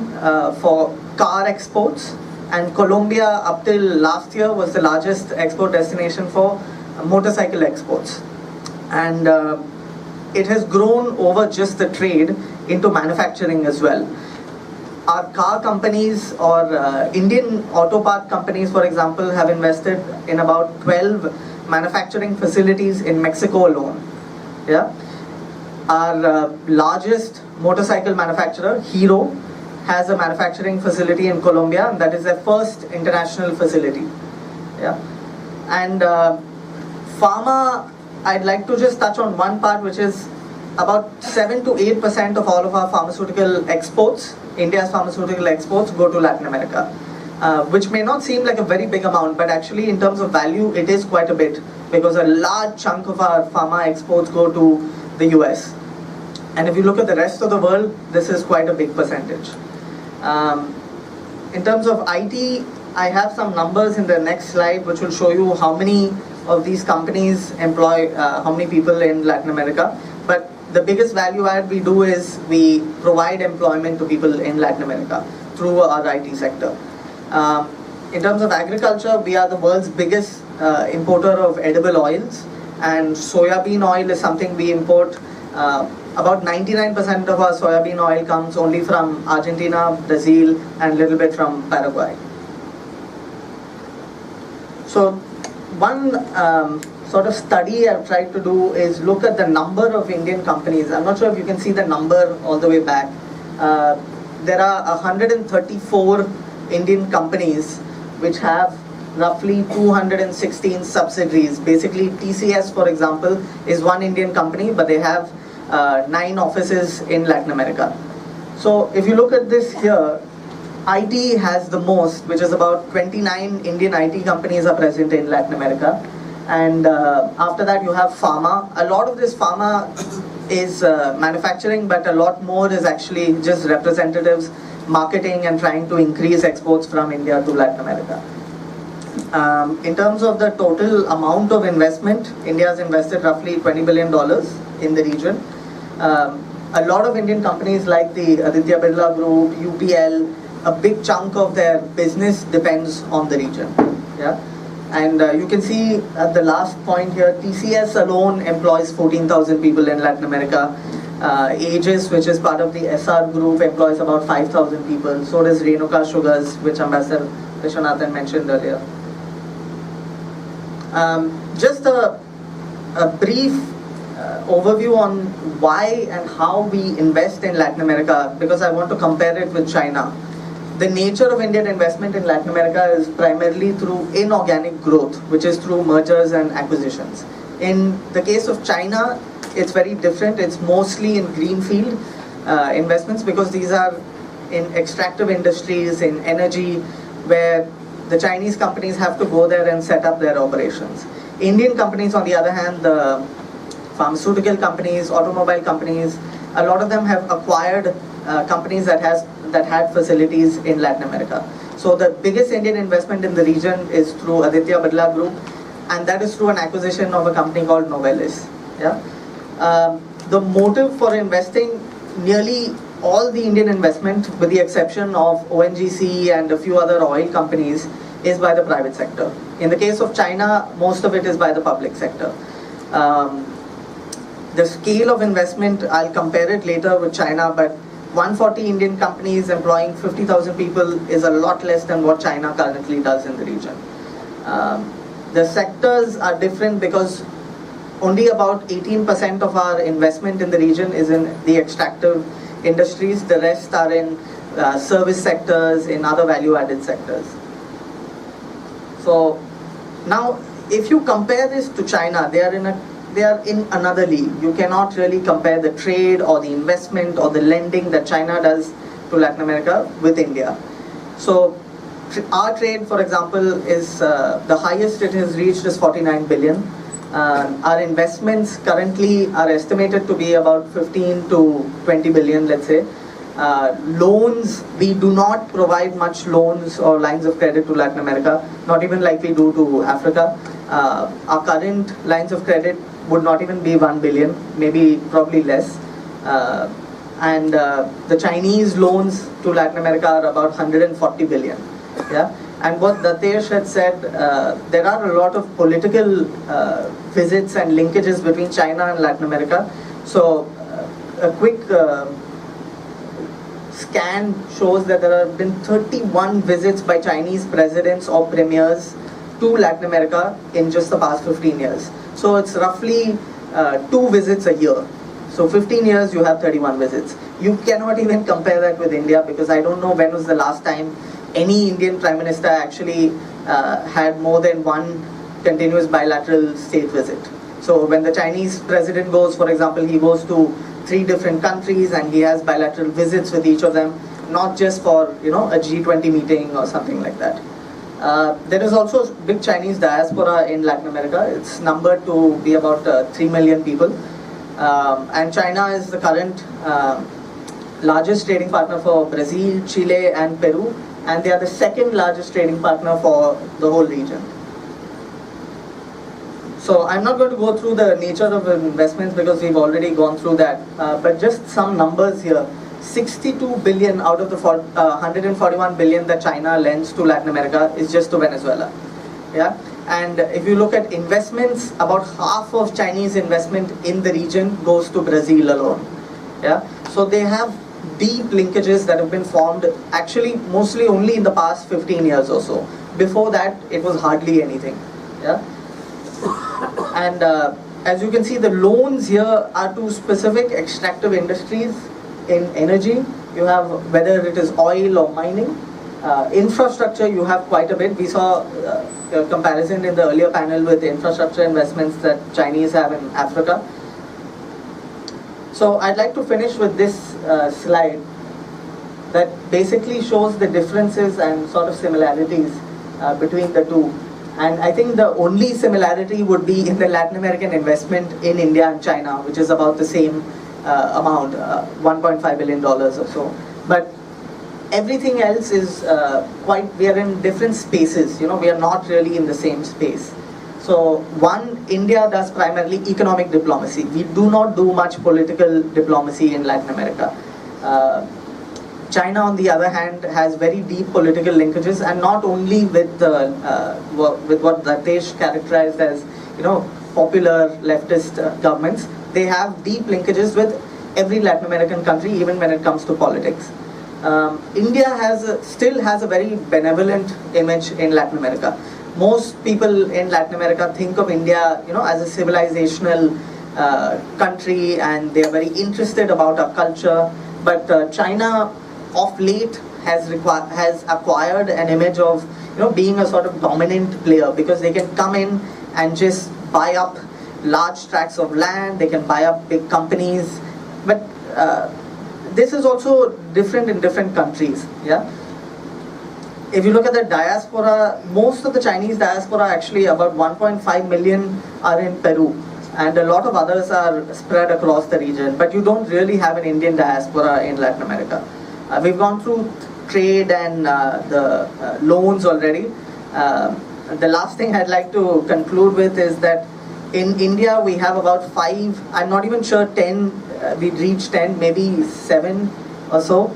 for car exports, and Colombia up till last year was the largest export destination for motorcycle exports. And it has grown over just the trade into manufacturing as well. Our car companies or Indian auto part companies, for example, have invested in about 12 manufacturing facilities in Mexico alone. Yeah, our largest motorcycle manufacturer, Hero, has a manufacturing facility in Colombia, and that is their first international facility. Yeah, and pharma, I'd like to just touch on one part, which is about 7 to 8% of all of our pharmaceutical exports, India's pharmaceutical exports, go to Latin America. Which may not seem like a very big amount, but actually in terms of value, it is quite a bit, because a large chunk of our pharma exports go to the US. And if you look at the rest of the world, this is quite a big percentage. In terms of IT, I have some numbers in the next slide which will show you how many of these companies employ how many people in Latin America. But the biggest value add we do is we provide employment to people in Latin America through our IT sector. In terms of agriculture, we are the world's biggest importer of edible oils, and soya-bean oil is something we import. About 99% of our soya-bean oil comes only from Argentina, Brazil, and a little bit from Paraguay. So one sort of study I've tried to do is look at the number of Indian companies. I'm not sure if you can see the number all the way back. There are 134 Indian companies which have roughly 216 subsidiaries. Basically, TCS, for example, is one Indian company, but they have 9 offices in Latin America. So if you look at this here, IT has the most, which is about 29 Indian IT companies are present in Latin America. And after that you have pharma. A lot of this pharma is manufacturing, but a lot more is actually just representatives, marketing, and trying to increase exports from India to Latin America. In terms of the total amount of investment, India has invested roughly $20 billion in the region. A lot of Indian companies like the Aditya Birla Group, UPL, a big chunk of their business depends on the region. Yeah, and you can see at the last point here, TCS alone employs 14,000 people in Latin America. Aegis, which is part of the SR group, employs about 5,000 people. So does Renuka Sugars, which Ambassador Vishwanathan mentioned earlier. Just a brief overview on why and how we invest in Latin America, because I want to compare it with China. The nature of Indian investment in Latin America is primarily through inorganic growth, which is through mergers and acquisitions. In the case of China, it's very different. It's mostly in greenfield investments, because these are in extractive industries, in energy, where the Chinese companies have to go there and set up their operations. Indian companies, on the other hand, the pharmaceutical companies, automobile companies, a lot of them have acquired companies that had facilities in Latin America. So the biggest Indian investment in the region is through Aditya Birla Group, and that is through an acquisition of a company called Novelis. Yeah. The motive for investing, nearly all the Indian investment, with the exception of ONGC and a few other oil companies, is by the private sector. In the case of China, most of it is by the public sector. The scale of investment, I'll compare it later with China, but 140 Indian companies employing 50,000 people is a lot less than what China currently does in the region. The sectors are different because only about 18% of our investment in the region is in the extractive industries. The rest are in service sectors, in other value-added sectors. So now, if you compare this to China, they are in another league. You cannot really compare the trade or the investment or the lending that China does to Latin America with India. So our trade, for example, is the highest it has reached is 49 billion. Our investments currently are estimated to be about 15 to 20 billion, let's say. Loans, we do not provide much loans or lines of credit to Latin America, not even like we do to Africa. Our current lines of credit would not even be 1 billion, maybe probably less. And the Chinese loans to Latin America are about 140 billion. Yeah? And what Datesh had said, there are a lot of political visits and linkages between China and Latin America. So a quick scan shows that there have been 31 visits by Chinese presidents or premiers to Latin America in just the past 15 years. So it's roughly 2 visits a year. So 15 years you have 31 visits. You cannot even compare that with India, because I don't know when was the last time any Indian Prime Minister actually had more than one continuous bilateral state visit. So when the Chinese president goes, for example, he goes to 3 different countries and he has bilateral visits with each of them, not just for a G20 meeting or something like that. There is also a big Chinese diaspora in Latin America. It's numbered to be about 3 million people. And China is the current largest trading partner for Brazil, Chile and Peru, and they are the second largest trading partner for the whole region. So I'm not going to go through the nature of investments because we've already gone through that, but just some numbers here. 62 billion out of the 141 billion that China lends to Latin America is just to Venezuela. Yeah? And if you look at investments, about half of Chinese investment in the region goes to Brazil alone. Yeah? So they have deep linkages that have been formed, actually mostly only in the past 15 years or so. Before that, it was hardly anything. Yeah? And as you can see, the loans here are to specific extractive industries in energy. You have whether it is oil or mining. Infrastructure, you have quite a bit. We saw a comparison in the earlier panel with infrastructure investments that Chinese have in Africa. So I'd like to finish with this slide that basically shows the differences and sort of similarities between the two. And I think the only similarity would be in the Latin American investment in India and China, which is about the same amount, $1.5 billion or so. But everything else is we are in different spaces. We are not really in the same space. So one, India does primarily economic diplomacy. We do not do much political diplomacy in Latin America. China, on the other hand, has very deep political linkages, and not only with what Datesh characterized as, popular leftist governments. They have deep linkages with every Latin American country, even when it comes to politics. India still has a very benevolent image in Latin America. Most people in Latin America think of India, as a civilizational country, and they are very interested about our culture. But China, of late, has acquired an image of, being a sort of dominant player, because they can come in and just buy up large tracts of land. They can buy up big companies. But this is also different in different countries. Yeah. If you look at the diaspora, most of the Chinese diaspora, actually about 1.5 million, are in Peru, and a lot of others are spread across the region. But you don't really have an Indian diaspora in Latin America. We've gone through trade and the loans already. The last thing I'd like to conclude with is that in India we have about 5, I'm not even sure 10, we'd reach 10, maybe 7 or so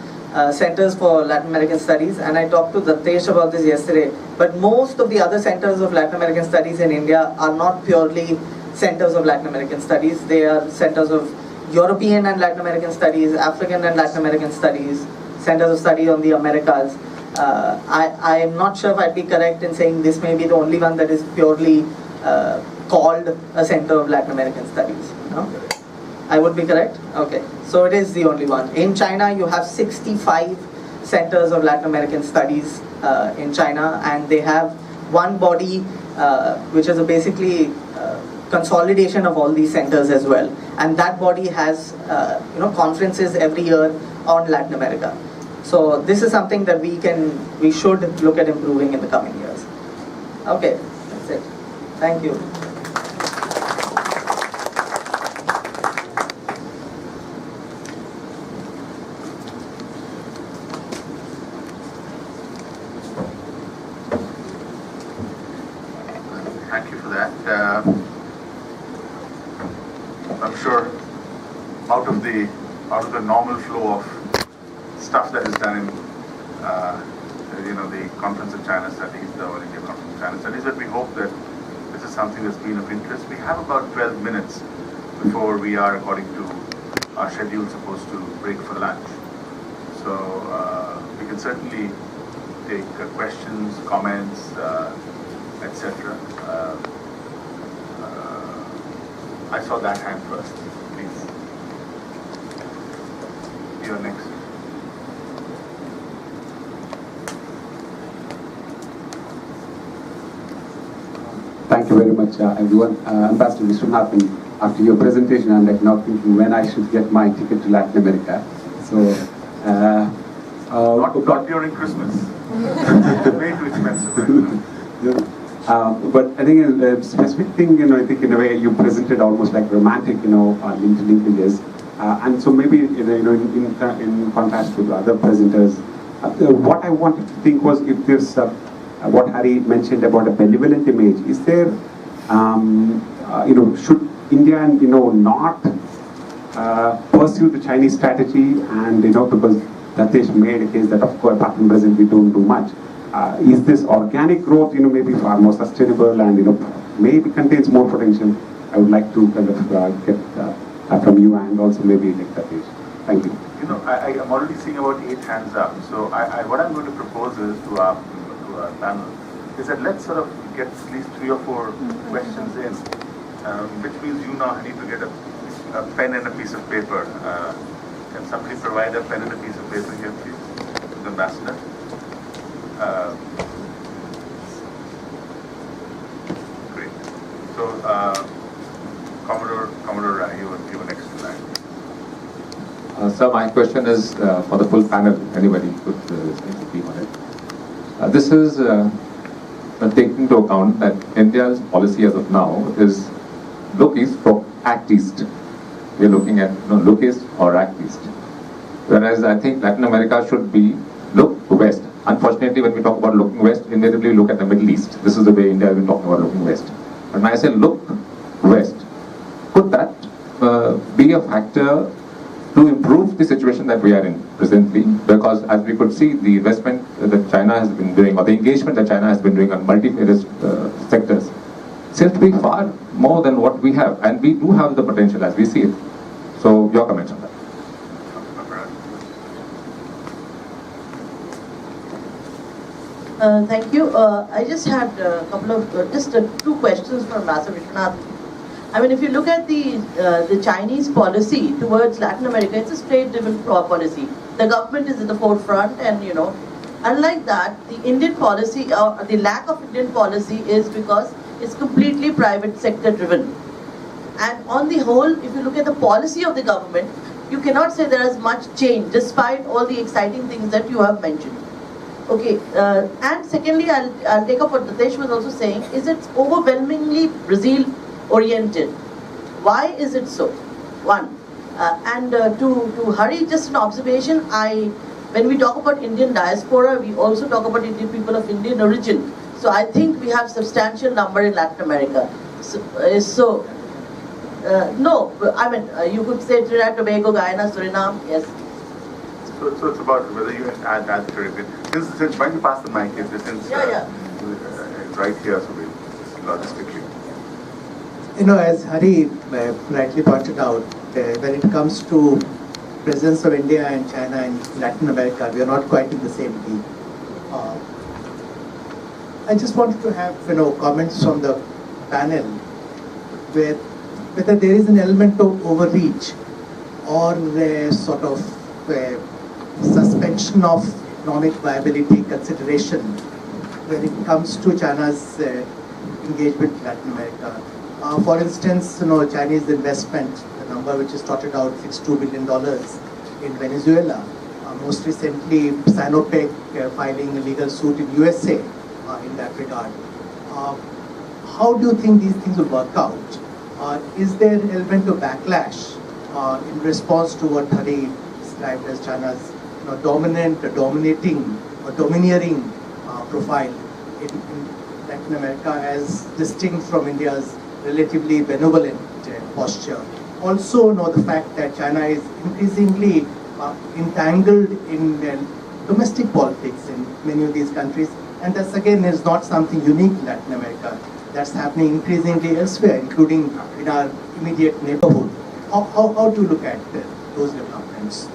centers for Latin American studies, and I talked to Datesh about this yesterday. But most of the other centers of Latin American studies in India are not purely centers of Latin American studies. They are centers of European and Latin American studies, African and Latin American studies, centers of study on the Americas. I am not sure if I'd be correct in saying this may be the only one that is purely called a center of Latin American studies. I would be correct? Okay, so it is the only one. In China, you have 65 centers of Latin American studies in China, and they have one body which is basically consolidation of all these centers as well. And that body has conferences every year on Latin America. So this is something that we should look at improving in the coming years. Okay, that's it. Thank you. Thank you for that. I'm sure out of the normal flow of stuff that is done in the Conference of China Studies, the All India Conference of China Studies, but we hope that this is something that's been of interest. We have about 12 minutes before we are, according to our schedule, supposed to break for lunch. So we can certainly take questions, comments, etc. I saw that hand first. Please. You're next. Thank you very much, everyone. Ambassador Vishwanathan, after your presentation, I'm now thinking when I should get my ticket to Latin America. So, not during Christmas. Way too expensive. But I think a specific thing, I think in a way you presented almost like romantic, linkages. And so maybe, in contrast to the other presenters, what I wanted to think was if there's what Hari mentioned about a benevolent image. Is there, should India, not pursue the Chinese strategy, and because Datesh made a case that of course apart from Brazil we don't do much. Is this organic growth, maybe far more sustainable and maybe contains more potential? I would like to kind of get from you and also maybe like Datesh. Thank you. I'm already seeing about 8 hands up. So what I'm going to propose is to our panel is that let's sort of get at least 3 or 4 questions in, which means you now need to get a pen and a piece of paper. Can somebody provide a pen and a piece of paper here, please, to the ambassador? Great. So, Commodore Rai, you were next to that. Sir, my question is for the full panel. Anybody could speak on it. This is taking into account that India's policy as of now is look east or act east. We are looking at look east or act east. Whereas I think Latin America should be look west. Unfortunately, when we talk about looking west, inevitably we look at the Middle East. This is the way India has been talking about looking west. But when I say look west, could that be a factor to improve the situation that we are in presently? Because as we could see, the investment that China has been doing, or the engagement that China has been doing on multifarious sectors, seems to be far more than what we have, and we do have the potential as we see it. So your comments on that. Thank you. I just had a couple of, 2 questions for Ambassador Vishwanathan. I mean, if you look at the Chinese policy towards Latin America, it's a state-driven policy. The government is at the forefront, and unlike that, the Indian policy, or the lack of Indian policy, is because it's completely private sector-driven. And on the whole, if you look at the policy of the government, you cannot say there is much change, despite all the exciting things that you have mentioned. Okay, and secondly, I'll take up what Datesh was also saying, is it's overwhelmingly Brazil-oriented. Why is it so? One. And to Hari, just an observation, when we talk about Indian diaspora, we also talk about Indian people of Indian origin. So I think we have substantial number in Latin America. No, I mean, you could say Trinidad, Tobago, Guyana, Suriname, yes. So it's about whether you add that Caribbean. Since why don't you pass the mic? Since it's right here, so we'll logistically. As Hari rightly pointed out, when it comes to presence of India and China and Latin America, we are not quite in the same league. I just wanted to have comments from the panel, where whether there is an element of overreach or a sort of suspension of economic viability consideration when it comes to China's engagement in Latin America. For instance, Chinese investment, the number which is trotted out, $62 billion in Venezuela. Most recently, Sinopec filing a legal suit in USA in that regard. How do you think these things will work out? Is there an element of backlash in response to what Hari described as China's dominating or domineering profile in Latin America as distinct from India's relatively benevolent posture? Also, the fact that China is increasingly entangled in domestic politics in many of these countries, and that's again is not something unique in Latin America. That's happening increasingly elsewhere, including in our immediate neighborhood. How do you look at those developments?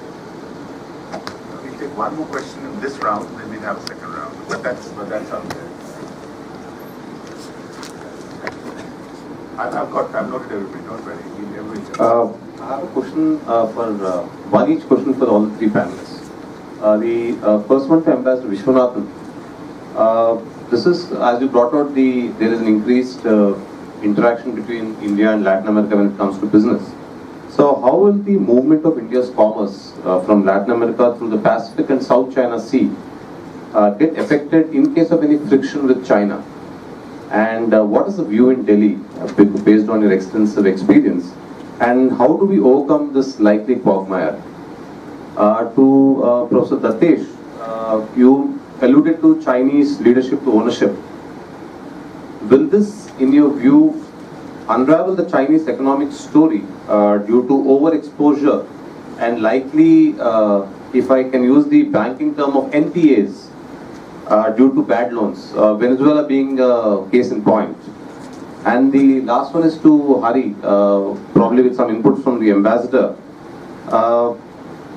We'll take one more question in this round, then we'll have a second round. But that's out there. I've noted everybody, don't worry. I have a question one each question for all the three panelists. The first one to Ambassador Vishwanathan. This is, as you brought out, there is an increased interaction between India and Latin America when it comes to business. So how will the movement of India's commerce from Latin America through the Pacific and South China Sea get affected in case of any friction with China? And what is the view in Delhi based on your extensive experience? And how do we overcome this likely quagmire? To Professor Datesh, you alluded to Chinese leadership to ownership. Will this, in your view, unravel the Chinese economic story due to overexposure and likely, if I can use the banking term of NPAs, due to bad loans, Venezuela being a case in point? And the last one is to Hari, probably with some input from the ambassador.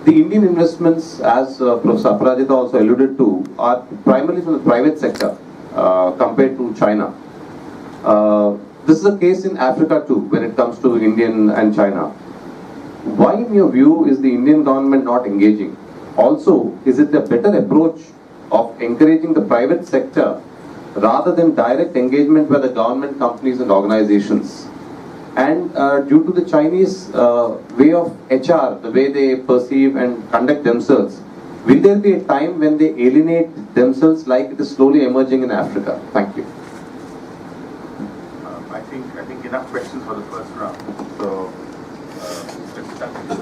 The Indian investments, as Professor Aparajita also alluded to, are primarily from the private sector compared to China. This is the case in Africa too, when it comes to Indian and China. Why, in your view, is the Indian government not engaging? Also, is it a better approach of encouraging the private sector rather than direct engagement by the government companies and organizations? And due to the Chinese way of HR, the way they perceive and conduct themselves, will there be a time when they alienate themselves like it is slowly emerging in Africa? Thank you. I think enough questions for the first round. So let's start with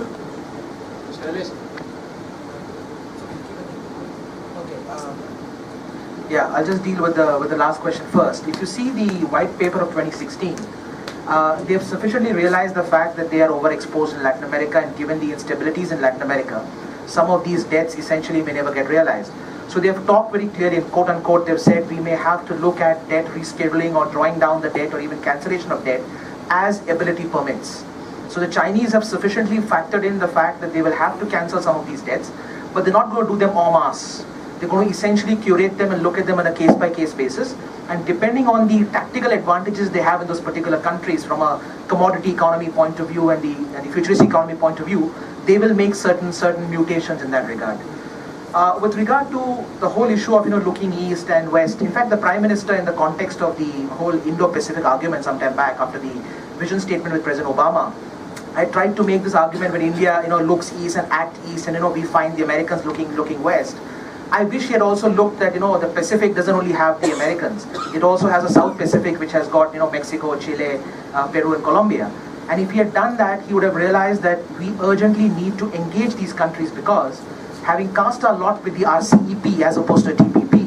Okay. Yeah, I'll just deal with the last question first. If you see the white paper of 2016, they have sufficiently realized the fact that they are overexposed in Latin America, and given the instabilities in Latin America, some of these debts essentially may never get realized. So they have talked very clearly, quote unquote, they've said we may have to look at debt rescheduling or drawing down the debt or even cancellation of debt as ability permits. So the Chinese have sufficiently factored in the fact that they will have to cancel some of these debts, but they're not going to do them en masse. They're going to essentially curate them and look at them on a case-by-case basis, and depending on the tactical advantages they have in those particular countries from a commodity economy point of view and the futuristic economy point of view, they will make certain mutations in that regard. With regard to the whole issue of looking east and west, in fact the Prime Minister, in the context of the whole Indo-Pacific argument sometime back after the vision statement with President Obama, I tried to make this argument when India looks east and act east, and we find the Americans looking west. I wish he had also looked at the Pacific doesn't only have the Americans, it also has a South Pacific which has got Mexico, Chile, Peru and Colombia. And if he had done that, he would have realized that we urgently need to engage these countries, because having cast our lot with the RCEP as opposed to TPP,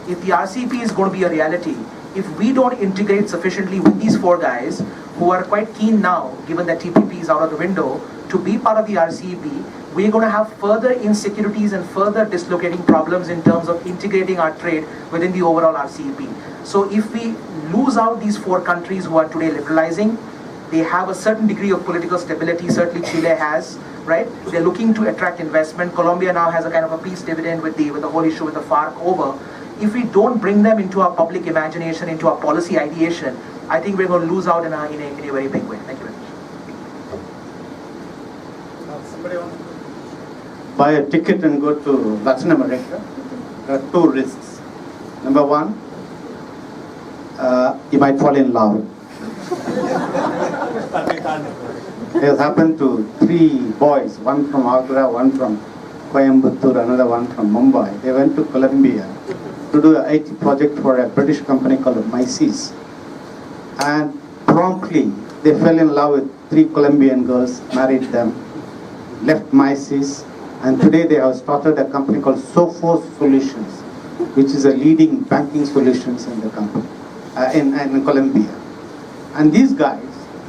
if the RCEP is going to be a reality, if we don't integrate sufficiently with these four guys who are quite keen now, given that TPP is out of the window, to be part of the RCEP, we're going to have further insecurities and further dislocating problems in terms of integrating our trade within the overall RCEP. So if we lose out these four countries who are today liberalizing, they have a certain degree of political stability, certainly Chile has, right? They're looking to attract investment. Colombia now has a kind of a peace dividend with the whole issue with the FARC over. If we don't bring them into our public imagination, into our policy ideation, I think we're going to lose out in a very big way. Thank you very much. Somebody wants to buy a ticket and go to Latin America. There are two risks. Number one, you might fall in love. It has happened to three boys, one from Agra, one from Coimbatore, another one from Mumbai. They went to Colombia to do an IT project for a British company called AICCS. And promptly, they fell in love with three Colombian girls, married them, left AICCS, and today they have started a company called Sophos Solutions, which is a leading banking solutions in the company, in Colombia. And these guys,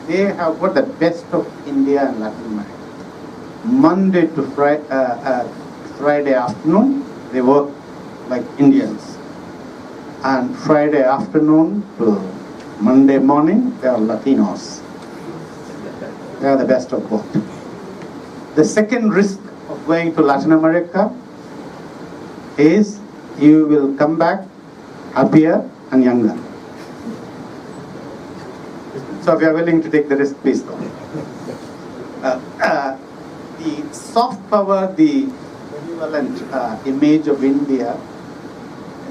they have got the best of India and Latin America. Monday to Friday afternoon, they work like Indians. And Friday afternoon to Monday morning, they are Latinos. They are the best of both. The second risk of going to Latin America is you will come back happier and younger. So if you are willing to take the risk, please go. The soft power, the equivalent image of India,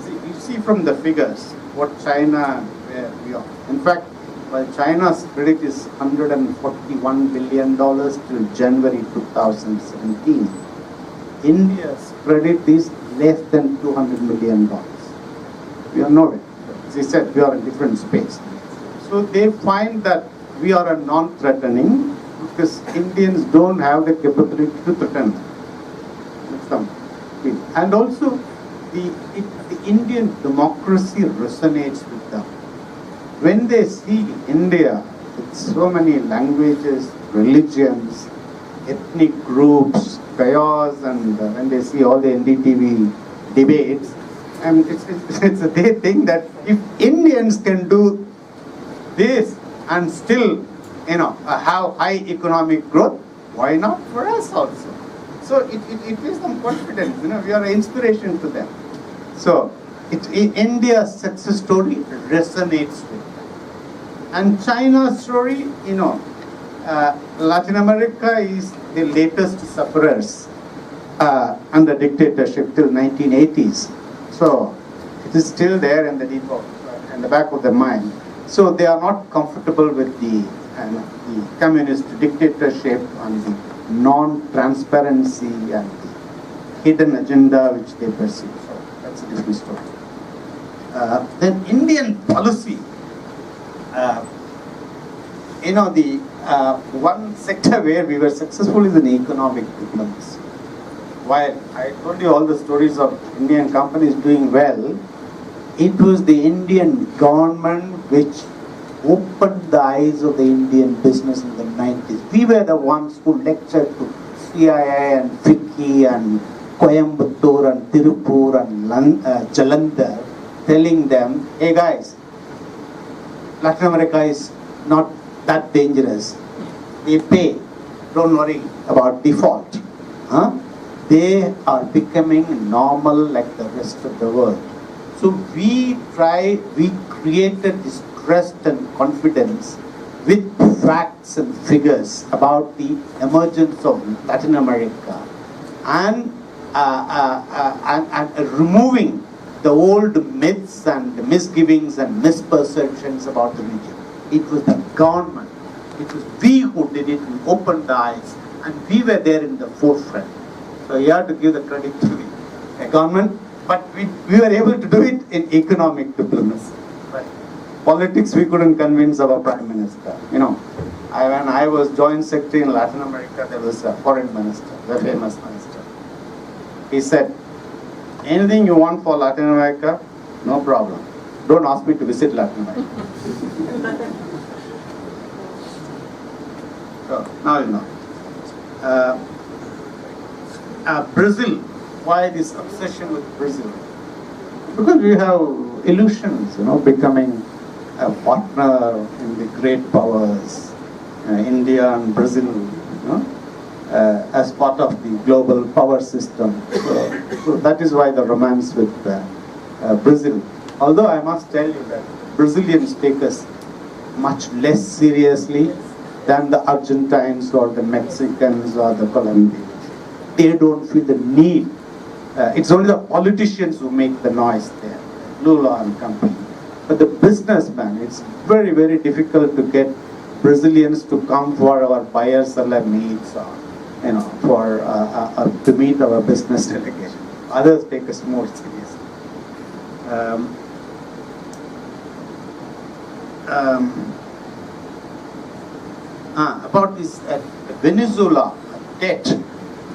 you see from the figures what China, where we are. In fact, while China's credit is $141 billion till January 2017, India's credit is less than $200 million. We are nowhere. As I said, we are in different space. So they find that we are a non-threatening because Indians don't have the capability to threaten them. And also, the Indian democracy resonates with them. When they see India with so many languages, religions, ethnic groups, chaos, and when they see all the NDTV debates, and they think that if Indians can do this and still, have high economic growth, why not for us also? So it gives them confidence. We are an inspiration to them. So India's success story resonates with them. And China's story, Latin America is the latest sufferers under dictatorship till 1980s. So it is still there in the back of their mind. So they are not comfortable with the communist dictatorship and the non-transparency and the hidden agenda which they pursue. So that's a different story. Then Indian policy, the one sector where we were successful is in economic diplomacy. While I told you all the stories of Indian companies doing well, it was the Indian government which opened the eyes of the Indian business in the 90s. We were the ones who lectured to CII and FICCI and Coimbatore and Tirupur and Jalandhar, telling them, hey guys, Latin America is not that dangerous. They pay, don't worry about default. They are becoming normal like the rest of the world. So we created this trust and confidence with facts and figures about the emergence of Latin America and removing the old myths and misgivings and misperceptions about the region. It was the government. It was we who did it, we opened the eyes, and we were there in the forefront. So you have to give the credit to the government, but we were able to do it in economic diplomacy. Right. Politics, we couldn't convince our Prime Minister. When I was Joint Secretary in Latin America, there was a foreign minister, the famous minister. He said, anything you want for Latin America, no problem. Don't ask me to visit Latin America. So, now you know. Brazil, why this obsession with Brazil? Because we have illusions, becoming a partner in the great powers, India and Brazil, as part of the global power system. So that is why the romance with Brazil. Although I must tell you that Brazilians take us much less seriously than the Argentines or the Mexicans or the Colombians. They don't feel the need. It's only the politicians who make the noise there, Lula and company. But the businessman, it's very, very difficult to get Brazilians to come for our buyer-seller meets or, for to meet our business delegation. Others take us more seriously. About this Venezuela debt,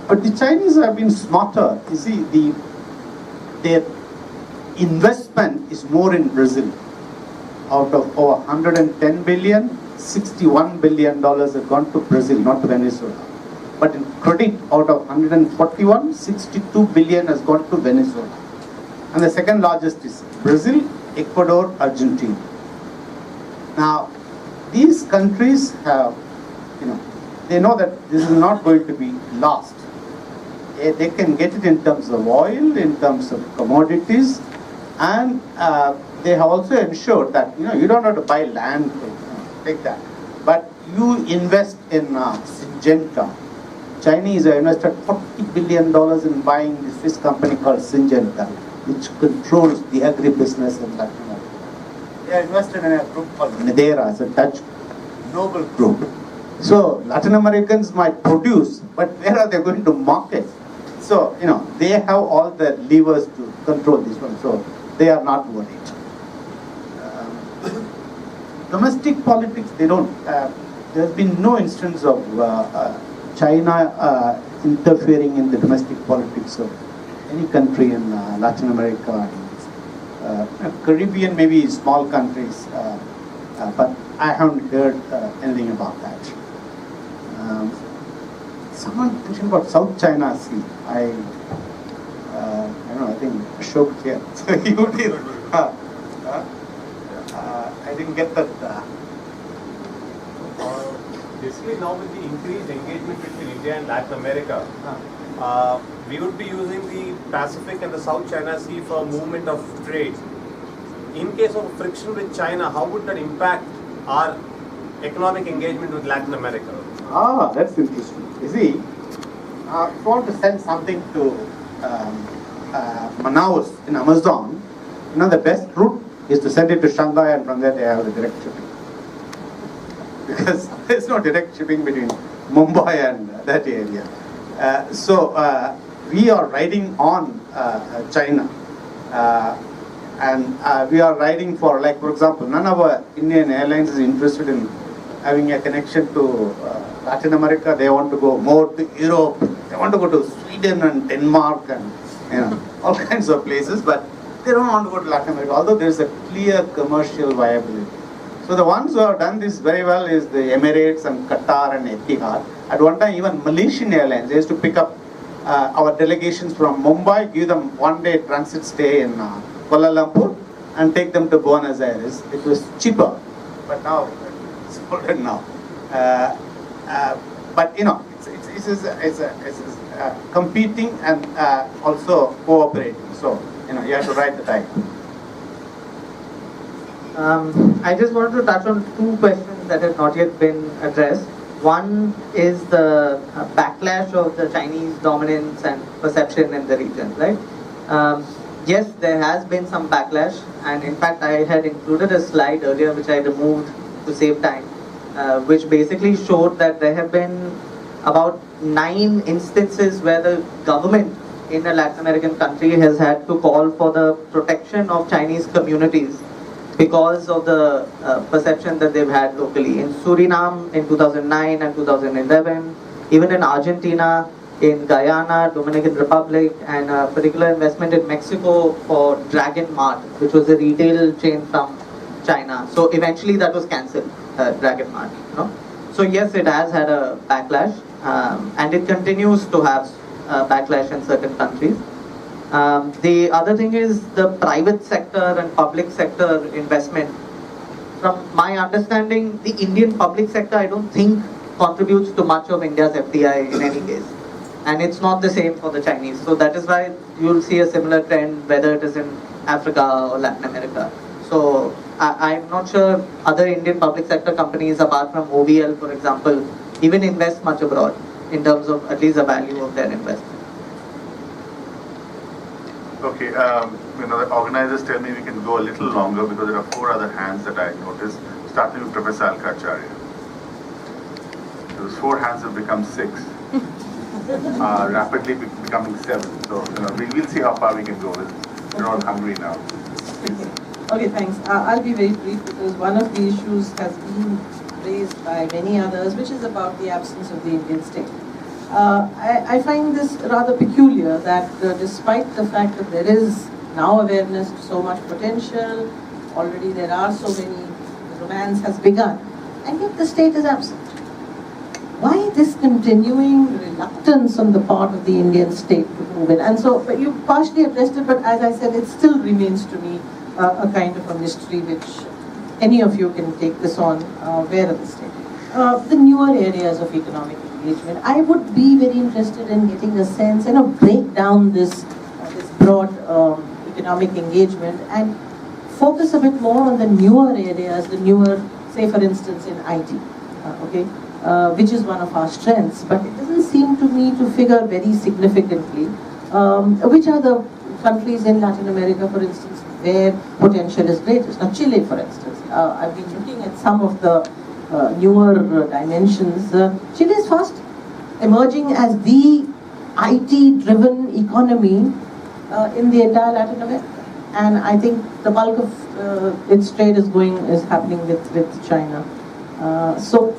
but the Chinese have been smarter. You see, their investment is more in Brazil. Out of over 110 billion, $61 billion have gone to Brazil, not to Venezuela. But in credit, out of 141, 62 billion has gone to Venezuela. And the second largest is Brazil, Ecuador, Argentina. Now, these countries have, they know that this is not going to be lost. They can get it in terms of oil, in terms of commodities, and they have also ensured that you don't have to buy land to take that, but you invest in Syngenta. Chinese have invested $40 billion in buying this Swiss company called Syngenta, which controls the agribusiness in Latin America. They are invested in a group called Madeira, it's a Dutch noble group. So Latin Americans might produce, but where are they going to market? So, they have all the levers to control this one, so they are not worried. Domestic politics, they don't, there's been no instance of China interfering in the domestic politics of any country in Latin America. Caribbean, maybe small countries, but I haven't heard anything about that. Someone mentioned about South China Sea. I think Ashok here. So you did. I didn't get that. Basically, now with the increased engagement between India and Latin America, we would be using the Pacific and the South China Sea for movement of trade. In case of friction with China, how would that impact our economic engagement with Latin America? That's interesting. You see, if you want to send something to Manaus in Amazon, the best route is to send it to Shanghai, and from there they have the direct shipping. Because there's no direct shipping between Mumbai and that area. So we are riding on China. And we are riding for, for example, none of our Indian airlines is interested in having a connection to Latin America. They want to go more to Europe. They want to go to Sweden and Denmark and all kinds of places, but they don't want to go to Latin America, although there is a clear commercial viability. So the ones who have done this very well is the Emirates and Qatar and Etihad. At one time, even Malaysian Airlines, they used to pick up our delegations from Mumbai, give them one-day transit stay in Kuala Lumpur, and take them to Buenos Aires. It was cheaper, but now it's folded now. But it's competing and also cooperating. So you have to ride the tide. I just wanted to touch on two questions that have not yet been addressed. One is the backlash of the Chinese dominance and perception in the region, right? Yes, there has been some backlash, and in fact I had included a slide earlier which I removed to save time, which basically showed that there have been about 9 instances where the government in a Latin American country has had to call for the protection of Chinese communities because of the perception that they've had locally. In Suriname in 2009 and 2011, even in Argentina, in Guyana, Dominican Republic, and a particular investment in Mexico for Dragon Mart, which was a retail chain from China. So eventually that was cancelled, Dragon Mart. So yes, it has had a backlash, and it continues to have backlash in certain countries. The other thing is the private sector and public sector investment. From my understanding, the Indian public sector, I don't think, contributes to much of India's FDI in any case. And it's not the same for the Chinese. So that is why you'll see a similar trend, whether it is in Africa or Latin America. So I'm not sure other Indian public sector companies apart from OVL, for example, even invest much abroad in terms of at least the value of their investment. Okay, the organizers tell me we can go a little longer because there are 4 other hands that I noticed, starting with Professor Alkacharya. Those 4 hands have become 6, rapidly becoming 7. So we'll see how far we can go. We're all hungry now. Okay, thanks. I'll be very brief because one of the issues has been raised by many others, which is about the absence of the Indian state. I find this rather peculiar that despite the fact that there is now awareness to so much potential, already there are so many, romance has begun, and yet the state is absent. Why this continuing reluctance on the part of the Indian state to move in? And so, but you partially addressed it, but as I said, it still remains to me a kind of a mystery which any of you can take this on, where are the state? The newer areas of economic engagement, I would be very interested in getting a sense, break down this broad economic engagement and focus a bit more on the newer areas, the newer, say for instance in IT, which is one of our strengths, but it doesn't seem to me to figure very significantly. Which are the countries in Latin America, for instance, where potential is greatest? Now Chile, for instance, I've been looking at some of the newer dimensions. Chile is fast emerging as the IT-driven economy in the entire Latin America, and I think the bulk of its trade is happening with China. So,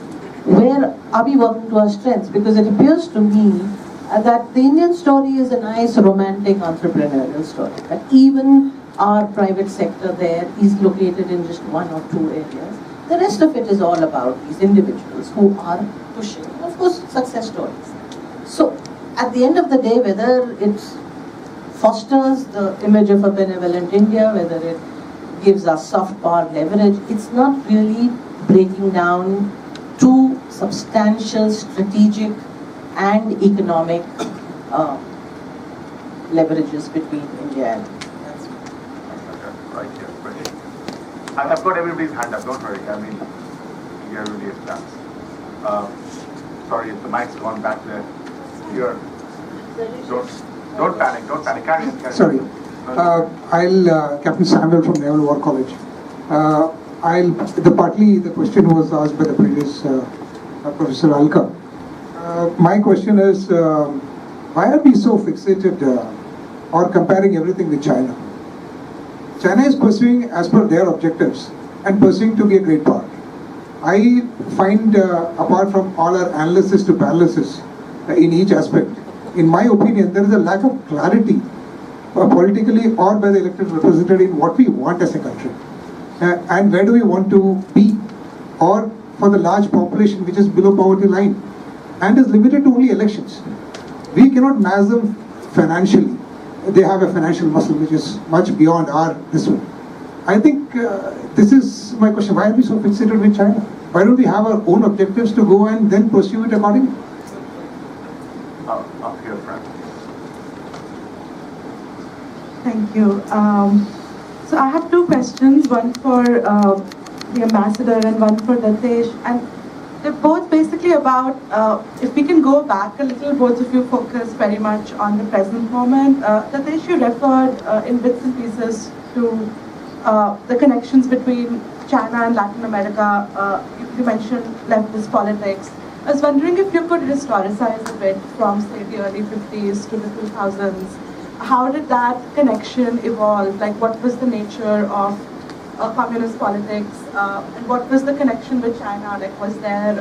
where are we working to our strengths? Because it appears to me that the Indian story is a nice romantic entrepreneurial story. That even our private sector there is located in just 1 or 2 areas. The rest of it is all about these individuals who are pushing, and of course, success stories. So, at the end of the day, whether it fosters the image of a benevolent India, whether it gives us soft power leverage, it's not really breaking down two substantial strategic and economic leverages between India and Right here. I've got everybody's hand up, don't worry. Everybody has plans. Sorry, if the mic's gone back there. Here. Don't panic. Carry on. Sorry. Captain Samuel from Naval War College. Partly the question was asked by the previous Professor Alka. My question is, why are we so fixated or comparing everything with China? China is pursuing as per their objectives and pursuing to be a great power. I find, apart from all our analysis to paralysis in each aspect, in my opinion, there is a lack of clarity politically or by the elected representative in what we want as a country and where do we want to be, or for the large population which is below poverty line and is limited to only elections. We cannot match them financially. They have a financial muscle which is much beyond this one. I think this is my question. Why are we so fixated with China? Why don't we have our own objectives to go and then pursue it accordingly? Up here, Frank. Thank you. So I have 2 questions, one for the ambassador and one for Datesh. And they're both basically about, if we can go back a little, both of you focus very much on the present moment. Datesh, you referred in bits and pieces to the connections between China and Latin America. You mentioned leftist politics. I was wondering if you could historicize a bit from, say, the early 50s to the 2000s. How did that connection evolve? Like, what was the nature of communist politics, and what was the connection with China? Like, was there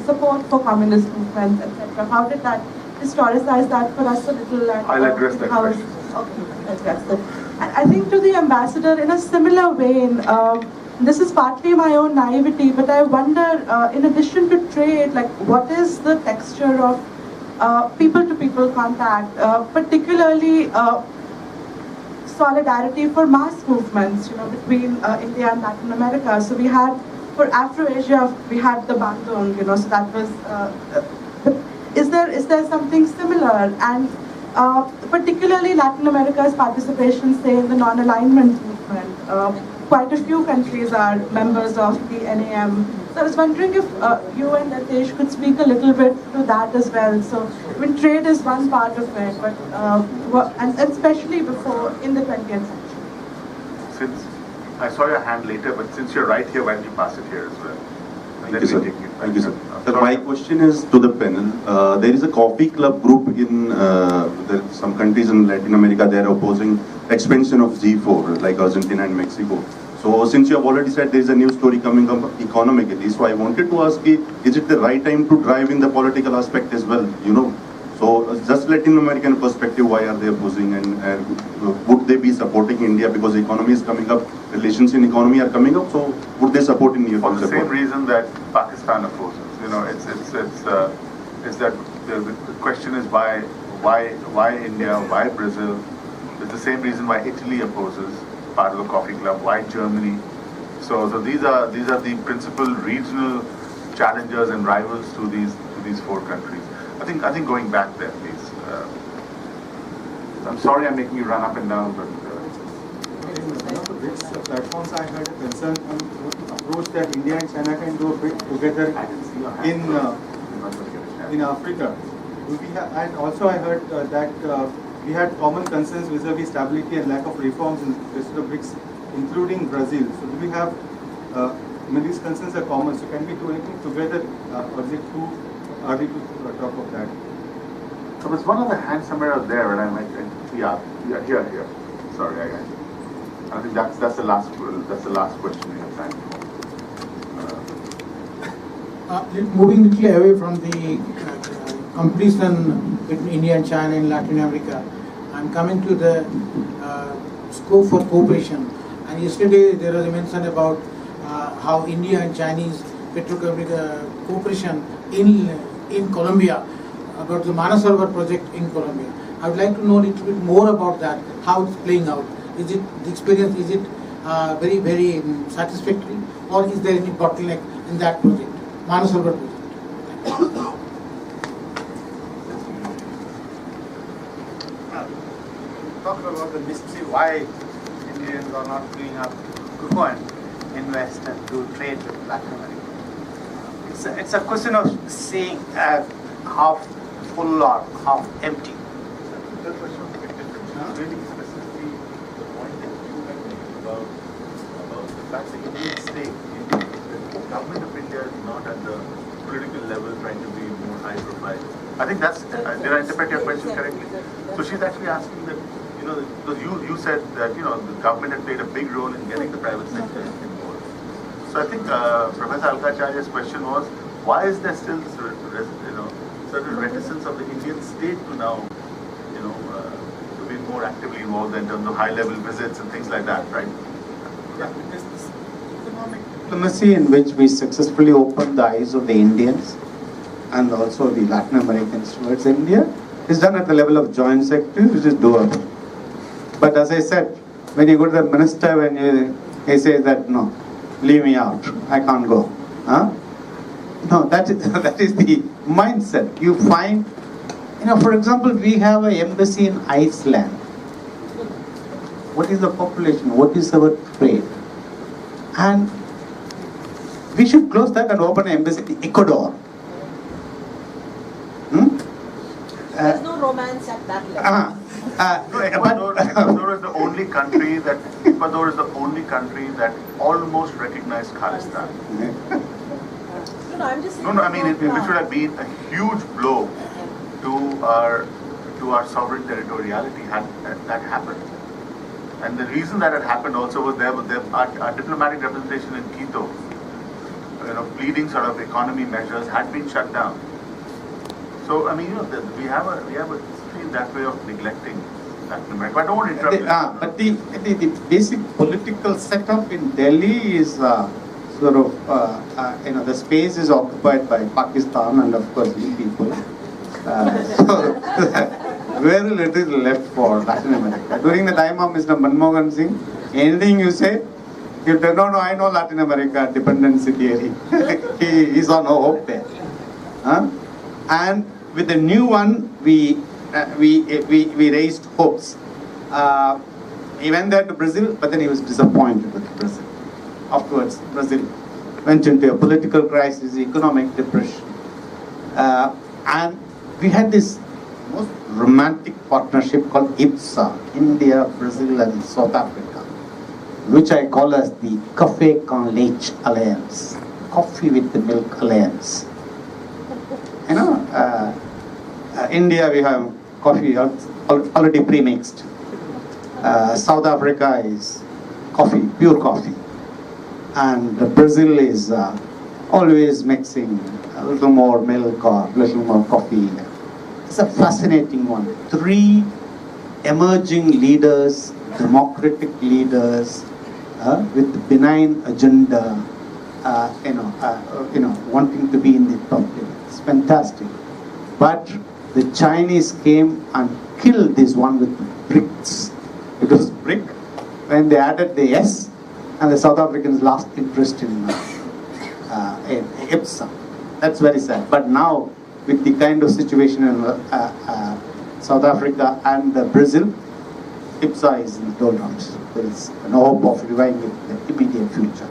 support for communist movements, etc.? How did that historicize that for us a little? And, I'll address that question. Okay, address that. And I think to the ambassador, in a similar vein, this is partly my own naivety, but I wonder, in addition to trade, like, what is the texture of people-to-people contact, particularly solidarity for mass movements, between India and Latin America. So we had, for Afro-Asia, we had the Bandung, so that was, is there something similar? And particularly Latin America's participation, say, in the non-alignment movement. quite a few countries are members of the NAM. So I was wondering if you and Nitesh could speak a little bit to that as well. So, I mean, trade is one part of it, but and especially before in the 20th century. Since I saw your hand later, but since you're right here, why don't you pass it here as well? Thank you, sir. Thank you, sir. Sir, my question is to the panel. There is a coffee club group in some countries in Latin America. They are opposing expansion of G4, like Argentina and Mexico. So since you have already said there is a new story coming up economically, so I wanted to ask you, is it the right time to drive in the political aspect as well? You know, so just Latin American perspective, why are they opposing, and would they be supporting India because the economy is coming up, relations in economy are coming up, so would they support India? For the same reason that Pakistan opposes. You know, it's that the question is why India, why Brazil? It's the same reason why Italy opposes part of the coffee club, why Germany. So these are the principal regional challengers and rivals to these four countries. I think going back there, please. I'm sorry I'm making you run up and down, but. Platforms I had a concern on approach that India and China can do a bit together in Africa. And also I heard that we had common concerns vis-a-vis stability and lack of reforms in the rest of the BRICS, including Brazil. So do we have, these concerns are common, so can we do anything together, or is it too early to talk of that? So there's one other hand somewhere out there, and I might, yeah, here. Sorry, I think that's the last question we have time for. Moving little away from the competition between India and China in Latin America, I'm coming to the scope for cooperation. And yesterday there was a mention about how India and Chinese petrochemical cooperation in Colombia, about the Manasarovar project in Colombia. I would like to know a little bit more about that, how it's playing out. Is it the experience? Is it very, very satisfactory, or is there any bottleneck in that project, Manasarovar project? Talk about the mystery why Indians are not doing up to go and invest and do trade with Latin America. It's a question of seeing half full or half empty. The question was a bit different. Really specifically, the point that you had made about the fact that Indian state, the government of India is not at the political level trying to be more high profile. I think that's, did I interpret your question correctly? So she's actually asking that, because you said that, the government had played a big role in getting the private sector involved. So I think Professor Alkacharya's question was, why is there still this, certain reticence of the Indian state to now, to be more actively involved in terms of high-level visits and things like that, right? Yeah, because this economic diplomacy in which we successfully opened the eyes of the Indians and also the Latin Americans towards India is done at the level of joint secretary, which is doable. But as I said, when you go to the minister, he says that, no, leave me out, I can't go. Huh? No, that is the mindset. You find, for example, we have an embassy in Iceland. What is the population? What is our trade? And we should close that and open an embassy in Ecuador. There's no romance at that level. Ecuador is the only country that almost recognized Khalistan. I'm just No, I mean, it should have been a huge blow to our sovereign territoriality had that happened. And the reason that had happened also was our diplomatic representation in Quito, pleading sort of economy measures had been shut down. So I mean, we have a history in that way of neglecting Latin America. But I don't want to interrupt. But the basic political setup in Delhi is sort of the space is occupied by Pakistan and of course we people. So very little left for Latin America. During the time of Mr. Manmohan Singh, anything you say, you say, no, I know Latin America, dependency theory. He saw no hope there. And with the new one, we raised hopes. He went there to Brazil, but then he was disappointed with Brazil. afterwards Brazil went into a political crisis, economic depression. And we had this most romantic partnership called AICCS, India, Brazil and South Africa, which I call as the Café con Leite Alliance, coffee with the milk alliance. You know, India we have coffee already pre-mixed. South Africa is coffee, pure coffee. And Brazil is always mixing a little more milk or a little more coffee. It's a fascinating one. 3 emerging leaders, democratic leaders, with benign agenda, wanting to be in the top. It's fantastic. But the Chinese came and killed this one with bricks. It was brick. When they added the S, and the South Africans lost interest in AICCS. That's very sad. But now, with the kind of situation in South Africa and Brazil, AICCS is in the doldrums. There is no hope of reviving it in the immediate future.